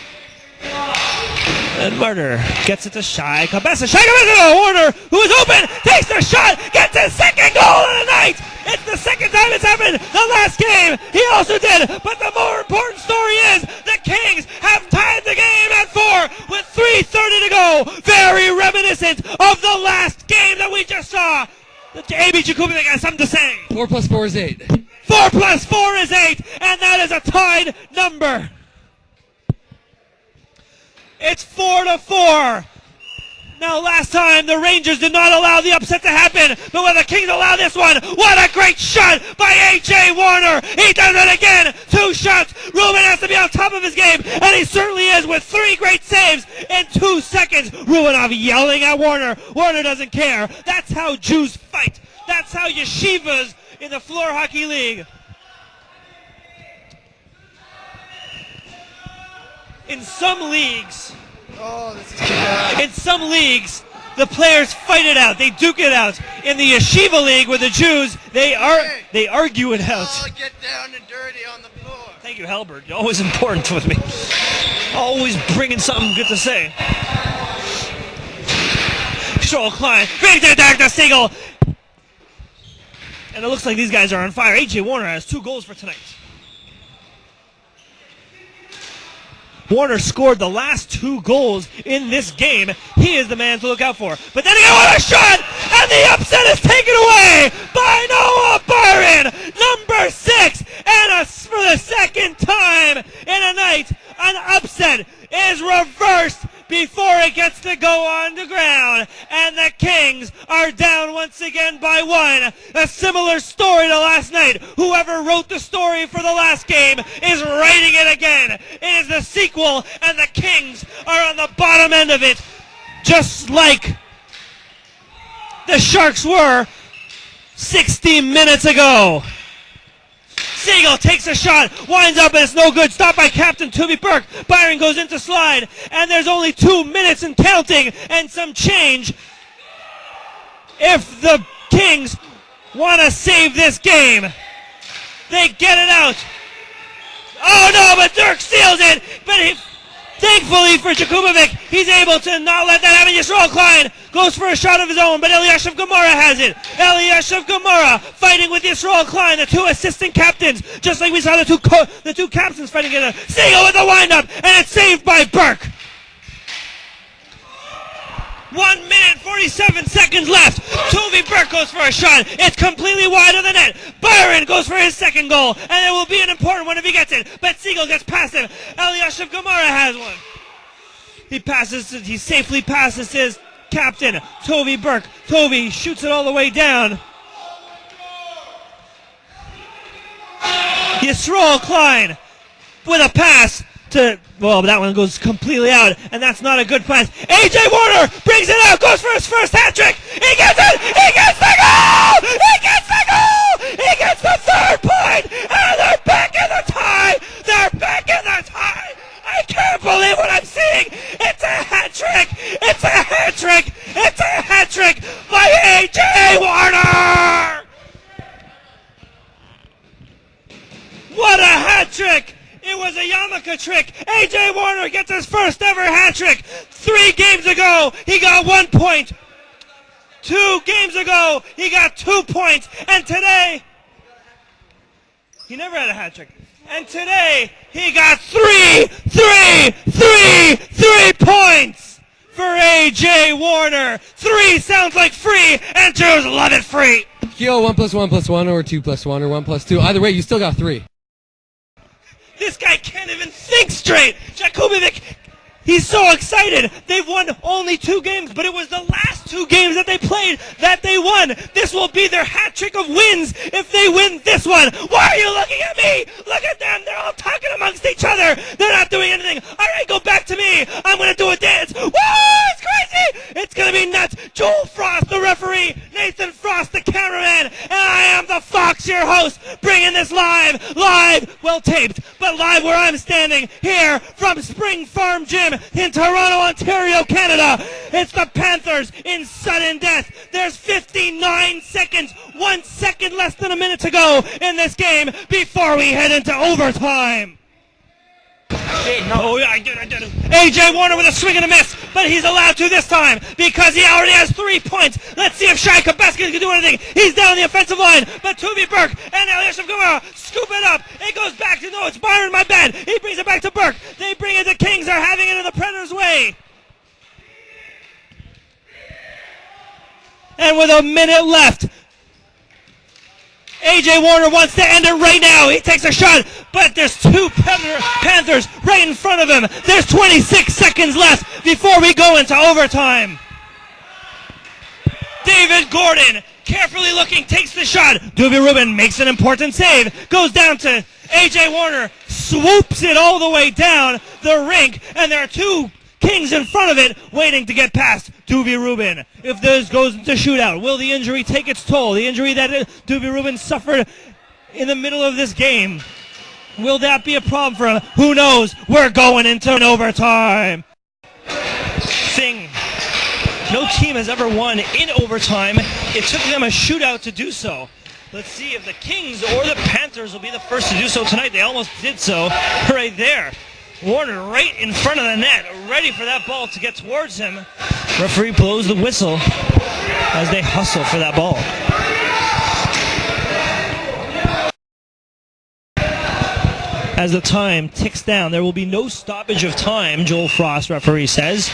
And Martyr gets it to Shai Cabessa. Shai Cabessa! Warner, who is open, takes the shot, gets his second goal of the night! It's the second time it's happened. The last game, he also did. But the more important story is the Kings have tied the game at 4 with 3:30 to go. Very reminiscent of the last game that we just saw. AB Jakubovic has something to say. 4 plus 4 is 8. 4 plus 4 is 8, and that is a tied number. It's 4-4. Now, last time, the Rangers did not allow the upset to happen, but when the Kings allow this one, what a great shot by A.J. Warner. He does it again. 2 shots. Rubin has to be on top of his game, and he certainly is with 3 great saves in 2 seconds. Rubinov yelling at Warner. Warner doesn't care. That's how Jews fight. That's how yeshivas in the Floor Hockey League. In some leagues, the players fight it out. They duke it out. In the Yeshiva League with the Jews, they argue it out. Oh, get down and dirty on the floor. Thank you, Halbert. You're always important with me. Always bringing something good to say. Stroll Klein, brings it back to Siegel. And it looks like these guys are on fire. A.J. Warner has 2 goals for tonight. Warner scored the last 2 goals in this game. He is the man to look out for. But then again, what a shot! And the upset is taken away by Noah Byron, number 6. And for the second time in a night, an upset is reversed before it gets to go on the ground. And the Kings are down once again by 1. A similar story to last night. Whoever wrote the story for the last game is writing it again. It is the sequel, and the Kings are on the bottom end of it, just like the Sharks were 60 minutes ago. Siegel takes a shot, winds up, and it's no good. Stopped by Captain Toby Burke. Byron goes into slide, and there's only 2 minutes and counting and some change. If the Kings want to save this game, they get it out. Oh no, but Dirk steals it. But thankfully for Jakubovic, he's able to not let that happen. Yisrael Klein goes for a shot of his own, but Elyashiv Gemara has it. Elyashiv Gemara fighting with Yisrael Klein, the two assistant captains, just like we saw the two captains fighting together. Siegel with the windup, and it's saved by Burke. 1 minute, 47 seconds left. Toby Burke goes for a shot. It's completely wide of the net. Byron goes for his second goal, and it will be an important one if he gets it. But Siegel gets past him. Elyashiv Gemara has one. He safely passes his captain, Toby Burke. Toby shoots it all the way down. Yisrael Klein with a pass to, well, that one goes completely out, and that's not a good pass. A.J. Warner brings it out, goes for his first hat trick. He gets it! He gets the goal! He gets the goal! He gets the third point! And they're back in the tie! They're back in the tie! I can't believe what I'm seeing! It's a hat trick! It's a hat trick! It's a hat trick by A.J. Warner! What a hat trick! It was a yarmulke trick. A.J. Warner gets his first ever hat trick. 3 games ago, he got 1 point. 2 games ago, he got 2 points. And today, he never had a hat trick. And today, he got 3 points for A.J. Warner. 3 sounds like free, and Jews love it free. Keel 1 + 1 + 1 or 2 + 1 or 1 + 2. Either way, you still got 3. This guy can't even think straight. Jakubovic, he's so excited. They've won only 2 games, but it was the last 2 games that they played that they won. This will be their hat trick of wins if they win this one. Why are you looking at me? Look at them. They're all talking amongst each other. They're not doing anything. All right, go back to me. I'm going to do a dance. Woo! It's crazy. It's going to be nuts. Joel Frost, the referee. Nathan Frost, the cameraman. And I am the Fox, your host, bringing this live, well taped, but live where I'm standing here from Spring Farm Gym in Toronto, Ontario, Canada. It's the Panthers in sudden death. There's 59 seconds, 1 second less than a minute to go in this game before we head into overtime. Oh, yeah, I did. A.J. Warner with a swing and a miss, but he's allowed to this time because he already has 3 points. Let's see if Shai Kabeska can do anything. He's down the offensive line, but Toby Burke and Elyashiv Gemara scoop it up. It goes back to, no, it's Byron, my bad. He brings it back to Burke. They bring it, the Kings are having it in the Predators' way. And with a minute left, A.J. Warner wants to end it right now. He takes a shot, but there's 2 Panthers right in front of him. There's 26 seconds left before we go into overtime. David Gordon, carefully looking, takes the shot. Doobie Rubin makes an important save. Goes down to A.J. Warner, swoops it all the way down the rink, and there are 2 Kings in front of it, waiting to get past Doobie Rubin. If this goes into shootout, will the injury take its toll? The injury that Doobie Rubin suffered in the middle of this game. Will that be a problem for him? Who knows? We're going into an overtime. No team has ever won in overtime. It took them a shootout to do so. Let's see if the Kings or the Panthers will be the first to do so tonight. They almost did so right there. Warner right in front of the net, ready for that ball to get towards him. Referee blows the whistle as they hustle for that ball. As the time ticks down, there will be no stoppage of time, Joel Frost, referee says.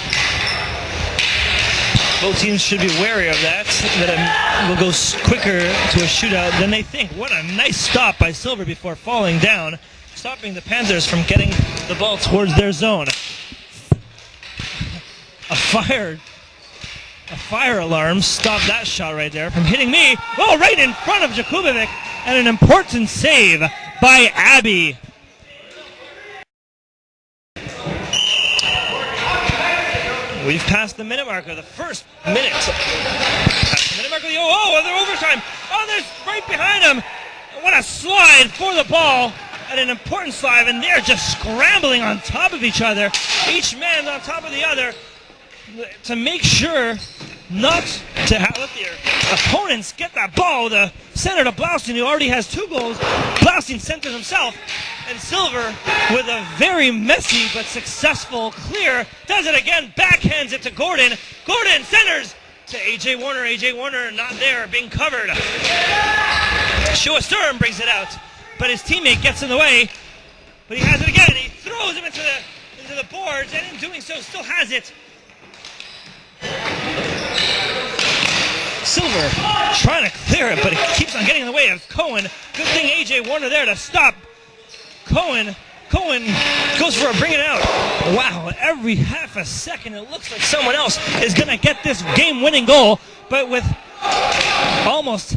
Both teams should be wary of that it will go quicker to a shootout than they think. What a nice stop by Silver before falling down, stopping the Panthers from getting the ball towards their zone. A fire alarm stopped that shot right there from hitting me. Oh, right in front of Jakubovic, and an important save by Abbey. We've passed the minute marker, the first minute. Past the minute marker, they're overtime. Oh, there's right behind him. What a slide for the ball. And an important slide, and they're just scrambling on top of each other. Each man on top of the other to make sure not to let their opponents get that ball. The center to Blaustein, who already has 2 goals. Blaustein centers himself. And Silver, with a very messy but successful clear, does it again, backhands it to Gordon. Gordon centers, to A.J. Warner. A.J. Warner not there, being covered. Shua Sturm brings it out, but his teammate gets in the way. But he has it again, and he throws him into the boards, and in doing so, still has it. Silver trying to clear it, but it keeps on getting in the way of Cohen. Good thing A.J. Warner there to stop. Cohen goes for a bring it out. Wow, every half a second it looks like someone else is going to get this game-winning goal, but with almost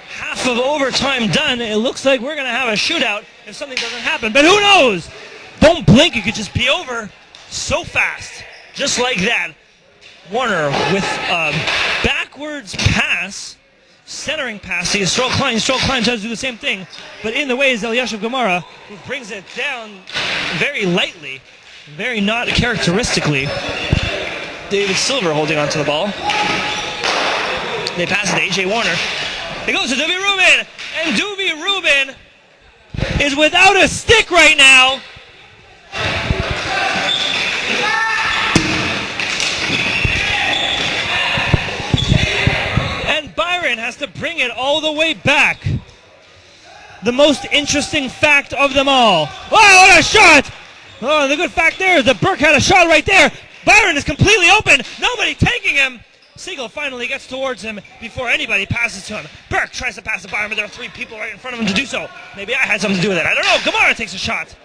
half of overtime done, it looks like we're going to have a shootout if something doesn't happen. But who knows? Don't blink, it could just be over so fast. Just like that. Warner with a backwards pass, centering pass to Yisrael Klein. Yisrael Klein tries to do the same thing, but in the way is Elyashiv Gemara, who brings it down very lightly, very not characteristically. David Silver holding onto the ball. They pass it to A.J. Warner. It goes to Doobie Rubin, and Doobie Rubin is without a stick right now. And Byron has to bring it all the way back. The most interesting fact of them all. Wow, what a shot! Oh, the good fact there is that Burke had a shot right there. Byron is completely open. Nobody taking him. Siegel finally gets towards him before anybody passes to him. Burke tries to pass to Byron, but there are three people right in front of him to do so. Maybe I had something to do with it. I don't know. Gemara takes a shot.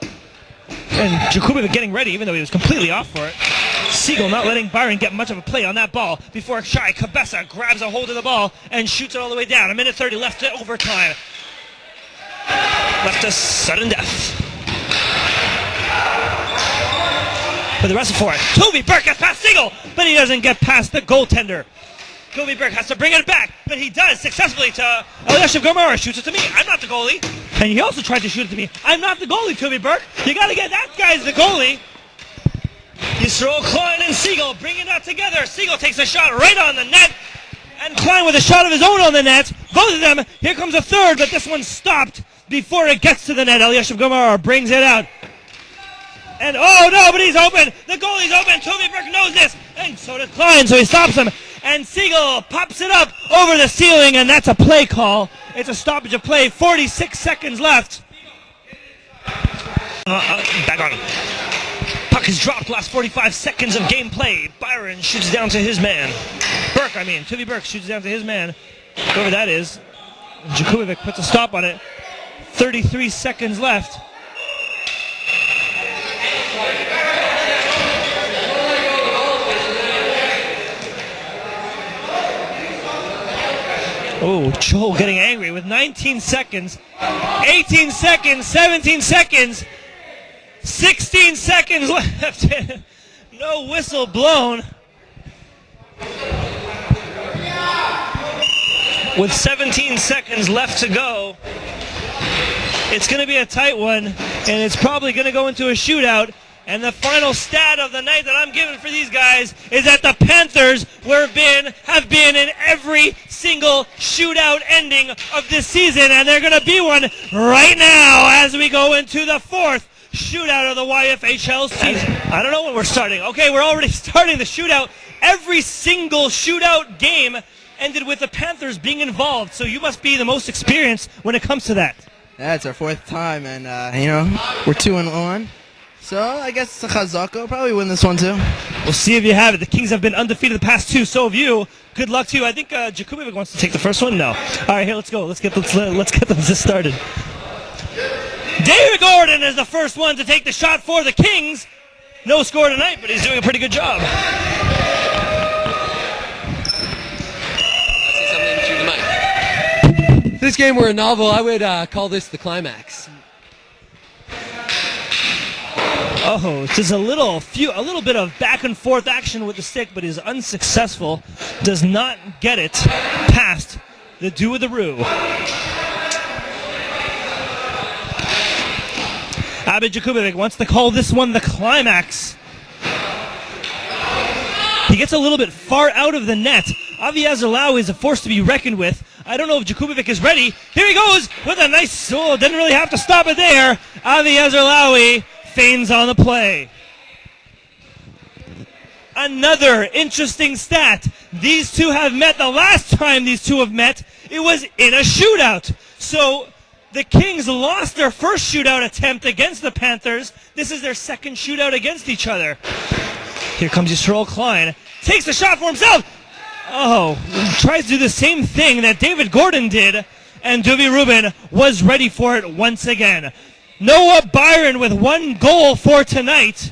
And Jakubovic getting ready, even though he was completely off for it. Siegel not letting Byron get much of a play on that ball before Shai Kabessa grabs a hold of the ball and shoots it all the way down. A minute 30 left to overtime. Left to sudden death. But the rest for it. Toby Burke gets past Siegel, but he doesn't get past the goaltender. Toby Burke has to bring it back, but he does successfully to Elyashiv Gemara. Shoots it to me. I'm not the goalie. And he also tried to shoot it to me. I'm not the goalie, Toby Burke. You got to get that guy's the goalie. Yisrael Klein and Siegel bringing that together. Siegel takes a shot right on the net. And Klein with a shot of his own on the net. Both of them. Here comes a third, but this one stopped before it gets to the net. Elyashiv Gemara brings it out. And oh no, but he's open. The goalie's open. Toby Burke knows this. And so does Klein, so he stops him. And Siegel pops it up over the ceiling, and that's a play call. It's a stoppage of play. 46 seconds left. Back on. Puck is dropped. Last 45 seconds of gameplay. Byron shoots down to his man. Toby Burke shoots down to his man. Whoever that is. Jakubovic puts a stop on it. 33 seconds left. Oh, Joel getting angry with 19 seconds, 18 seconds, 17 seconds, 16 seconds left. No whistle blown. With 17 seconds left to go, it's going to be a tight one, and it's probably going to go into a shootout. And the final stat of the night that I'm giving for these guys is that the Panthers have been in every single shootout ending of this season, and they're going to be one right now as we go into the fourth shootout of the YFHL season. I don't know when we're starting. Okay, we're already starting the shootout. Every single shootout game ended with the Panthers being involved, so you must be the most experienced when it comes to that. Yeah, it's our fourth time, and we're 2-1. So I guess it's a chazaka. We'll probably win this one too. We'll see if you have it. The Kings have been undefeated the past two. So have you. Good luck to you. I think Jakubovic wants to take the first one. No. All right, here, let's go. Let's get this started. David Gordon is the first one to take the shot for the Kings. No score tonight, but he's doing a pretty good job. If this game were a novel, I would call this the climax. Oh, just a little bit of back and forth action with the stick, but is unsuccessful. Does not get it past the do-with-the-roo. Abid Jakubovic wants to call this one the climax. He gets a little bit far out of the net. Avi Azarlaoui is a force to be reckoned with. I don't know if Jakubovic is ready. Here he goes with a nice, didn't really have to stop it there. Avi Azarlaoui feigns on the play. Another interesting stat. These two have met. The last time these two have met, it was in a shootout. So the Kings lost their first shootout attempt against the Panthers. This is their second shootout against each other. Here comes Yisrael Klein. Takes the shot for himself. Oh, tries to do the same thing that David Gordon did, and Duvi Rubin was ready for it once again. Noah Byron, with one goal for tonight,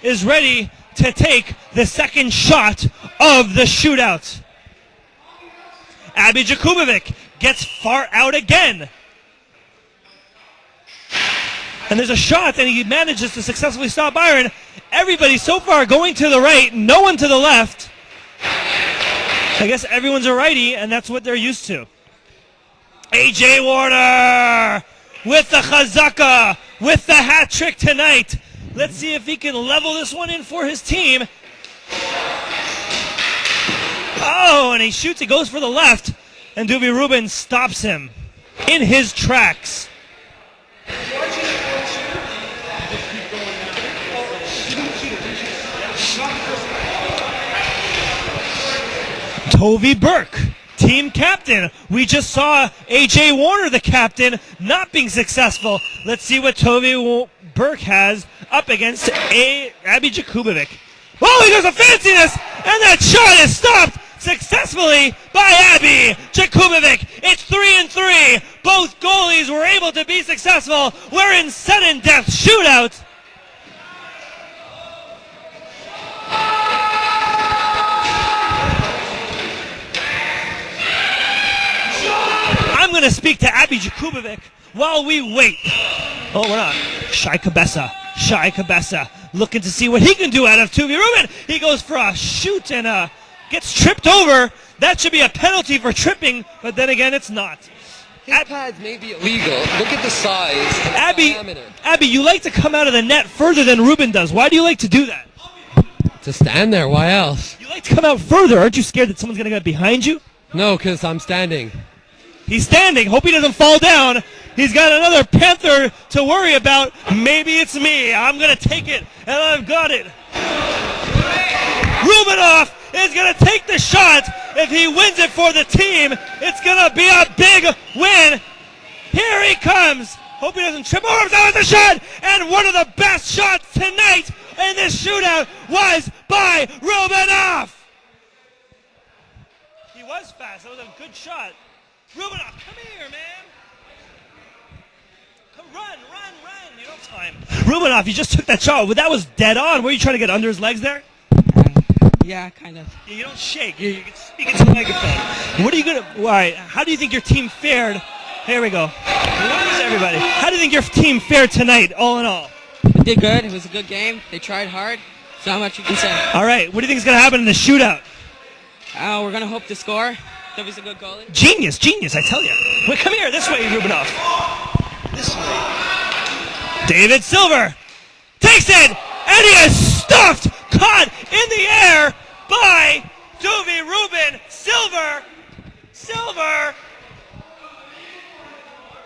is ready to take the second shot of the shootout. Abby Jakubovic gets far out again. And there's a shot, and he manages to successfully stop Byron. Everybody so far going to the right, no one to the left. I guess everyone's a righty, and that's what they're used to. A.J. Warner with the chazaka, with the hat trick tonight. Let's see if he can level this one in for his team. Oh, and he shoots, it goes for the left, and Duvi Rubin stops him in his tracks. Tovi Burke, team captain. We just saw A.J. Warner, the captain, not being successful. Let's see what Tovi Burke has up against Abby Jakubovic. Oh, he does a fanciness, and that shot is stopped successfully by Abby Jakubovic. It's 3-3. Both goalies were able to be successful. We're in sudden death shootout. I'm going to speak to Abby Jakubovic while we wait. Oh, we're not. Shai Cabessa looking to see what he can do out of Tuvi Rubin. He goes for a shoot and gets tripped over. That should be a penalty for tripping, but then again, it's not. His pads may be illegal. Look at the size. Abby, you like to come out of the net further than Rubin does. Why do you like to do that? To stand there. Why else? You like to come out further. Aren't you scared that someone's going to get behind you? No, because I'm standing. He's standing. Hope he doesn't fall down. He's got another Panther to worry about. Maybe it's me. I'm going to take it, and I've got it. Rubinoff is going to take the shot. If he wins it for the team, it's going to be a big win. Here he comes. Hope he doesn't trip over himself with the shot. And one of the best shots tonight in this shootout was by Rubinoff. He was fast. That was a good shot. Rubinoff, come here, man. Come run. You don't have time. Rubinoff, you just took that shot. That was dead on. Were you trying to get under his legs there? Yeah, kind of. You don't shake. You can speak into the microphone. What are you going to... All right, how do you think your team fared? Here we go. Where's everybody? How do you think your team fared tonight, all in all? They did good. It was a good game. They tried hard. There's not much you can say. All right, what do you think is going to happen in the shootout? We're going to hope to score. Tovi's a good goalie. Genius, I tell you. Wait, come here, this way, Rubinoff. This way. David Silver takes it, and he is stuffed, caught in the air by Duvi Rubin. Silver.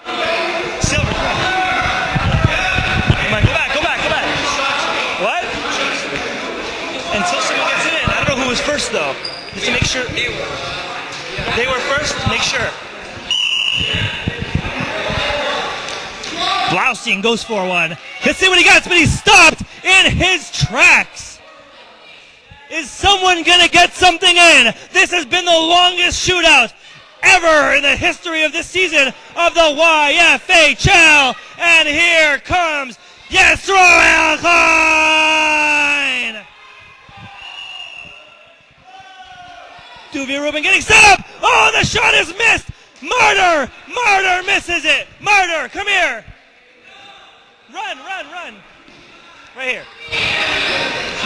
Come on, go back. What? Until someone gets it in. I don't know who was first, though. Just to make sure. They were first? Make sure. Blaustein goes for one. Let's see what he gets, but he's stopped in his tracks. Is someone going to get something in? This has been the longest shootout ever in the history of this season of the YFHL. And here comes Yisrael Klein. Duvi Rubin getting set up. Oh, the shot is missed. Martyr misses it. Martyr, come here. Run. Right here.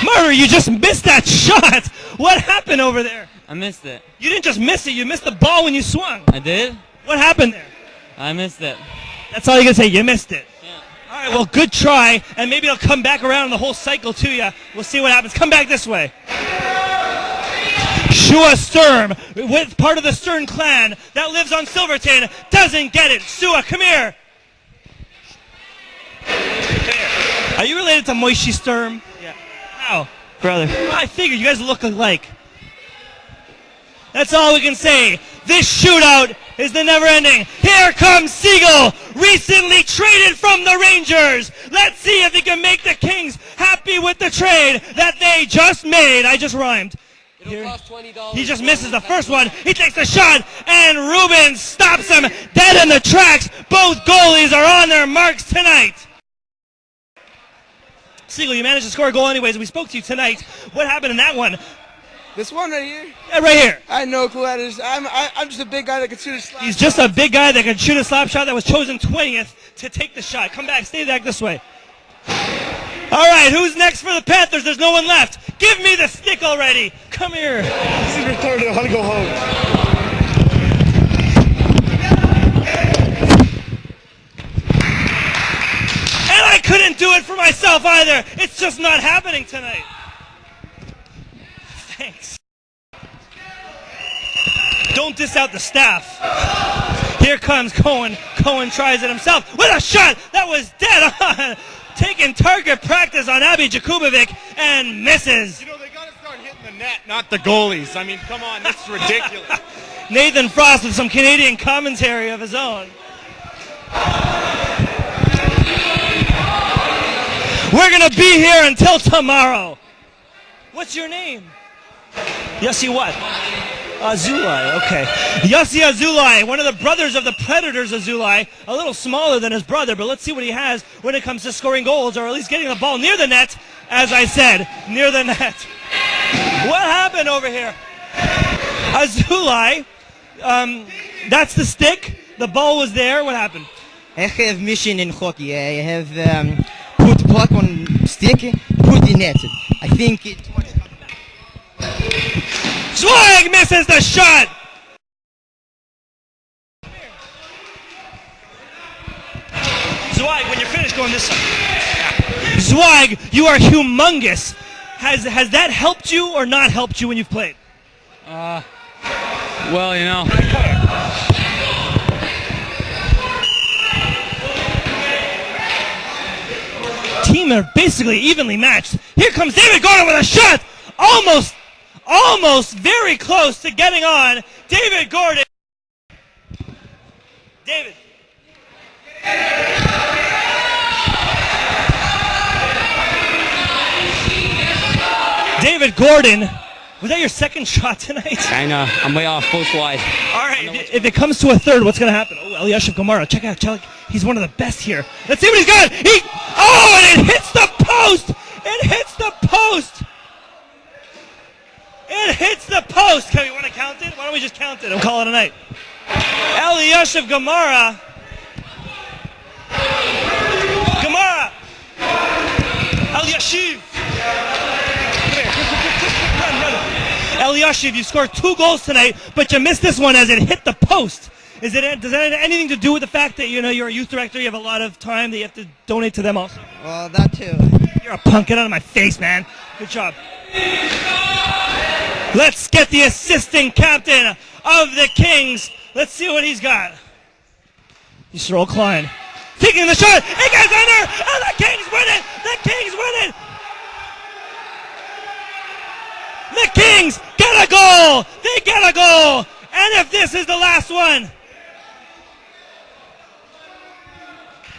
Martyr, you just missed that shot. What happened over there? I missed it. You didn't just miss it. You missed the ball when you swung. I did? What happened there? I missed it. That's all you can say. You missed it. Yeah. All right, well, good try, and maybe it'll come back around the whole cycle to you. We'll see what happens. Come back this way. Shua Sturm, with part of the Stern clan that lives on Silverton, doesn't get it. Shua, come here. Are you related to Moishi Sturm? Yeah. How? Brother. I figured you guys look alike. That's all we can say. This shootout is the never ending. Here comes Siegel, recently traded from the Rangers. Let's see if he can make the Kings happy with the trade that they just made. I just rhymed. It'll cost $20. He just misses the first one. He takes the shot, and Rubin stops him dead in the tracks. Both goalies are on their marks tonight. Siegel, you managed to score a goal anyways. We spoke to you tonight. What happened in that one? This one right here? Yeah, right here. I had no clue. I'm just a big guy that can shoot a slap. He's just a big guy that can shoot a slap shot that was chosen 20th to take the shot. Come back. Stay back this way. All right, who's next for the Panthers? There's no one left. Give me the stick already. Come here. This is retarded. I want to go home. And I couldn't do it for myself either. It's just not happening tonight. Thanks. Don't diss out the staff. Here comes Cohen. Cohen tries it himself with a shot that was dead on. Taking target practice on Abby Jakubovic and misses. You know, they got to start hitting the net, not the goalies. I mean, come on, that's ridiculous. Nathan Frost with some Canadian commentary of his own. We're going to be here until tomorrow. What's your name? Yossi what? Azulai, okay. Yossi Azulai, one of the brothers of the Predators Azulai, a little smaller than his brother, but let's see what he has when it comes to scoring goals, or at least getting the ball near the net, as I said, near the net. What happened over here? Azulai, that's the stick, the ball was there, what happened? I have mission in hockey. I have put puck on stick, put in net. I think it was coming back. Zweig misses the shot! Zweig, when you're finished, go on this side. Zweig, you are humongous. Has that helped you or not helped you when you've played? Well, you know. Team are basically evenly matched. Here comes David Gordon with a shot! Almost very close to getting on. David Gordon. David. David Gordon. Was that your second shot tonight? I know. I'm way off, post wide. All right, if it comes to a third, what's going to happen? Oh, Elyashiv Gamara, check out. He's one of the best here. Let's see what he's got. And it hits the post. It hits the post. It hits the post. Okay, we want to count it? Why don't we just count it and call it a night? Elyashiv Gamara. Elyashiv. Elyashiv, you scored 2 goals tonight, but you missed this one as it hit the post. Does that have anything to do with the fact that, you're a youth director, you have a lot of time that you have to donate to them also? Well, that too. You're a punk. Get out of my face, man. Good job. Let's get the assistant captain of the Kings. Let's see what he's got. Yisrael Klein. Taking the shot. It gets under, and the Kings win it. The Kings win it. The Kings get a goal! They get a goal! And if this is the last one.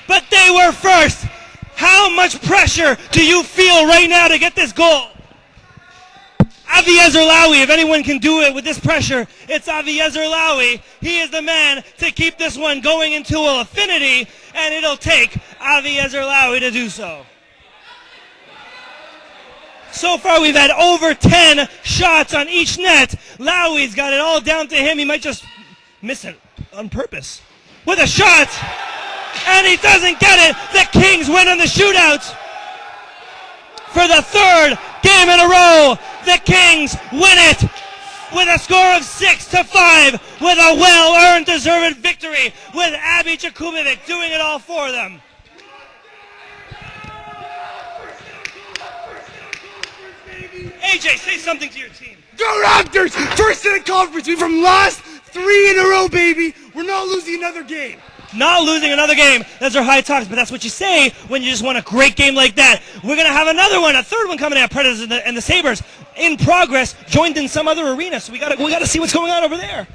But they were first. How much pressure do you feel right now to get this goal? Aviezer Laui, if anyone can do it with this pressure, it's Aviezer Laui. He is the man to keep this one going into infinity, and it'll take Aviezer Laui to do so. So far, we've had over 10 shots on each net. Lowey's got it all down to him. He might just miss it on purpose. With a shot, and he doesn't get it. The Kings win in the shootout. For the 3rd game in a row, the Kings win it with a score of 6-5, with a well-earned, deserved victory, with Abby Jakubovic doing it all for them. AJ, say something to your team. Go Raptors! First in the conference. We've from last 3 in a row, baby. We're not losing another game. Not losing another game. Those are high talks, but that's what you say when you just won a great game like that. We're going to have another one, a 3rd one coming out, Predators and the Sabres. in progress, joined in some other arena. So we gotta see what's going on over there.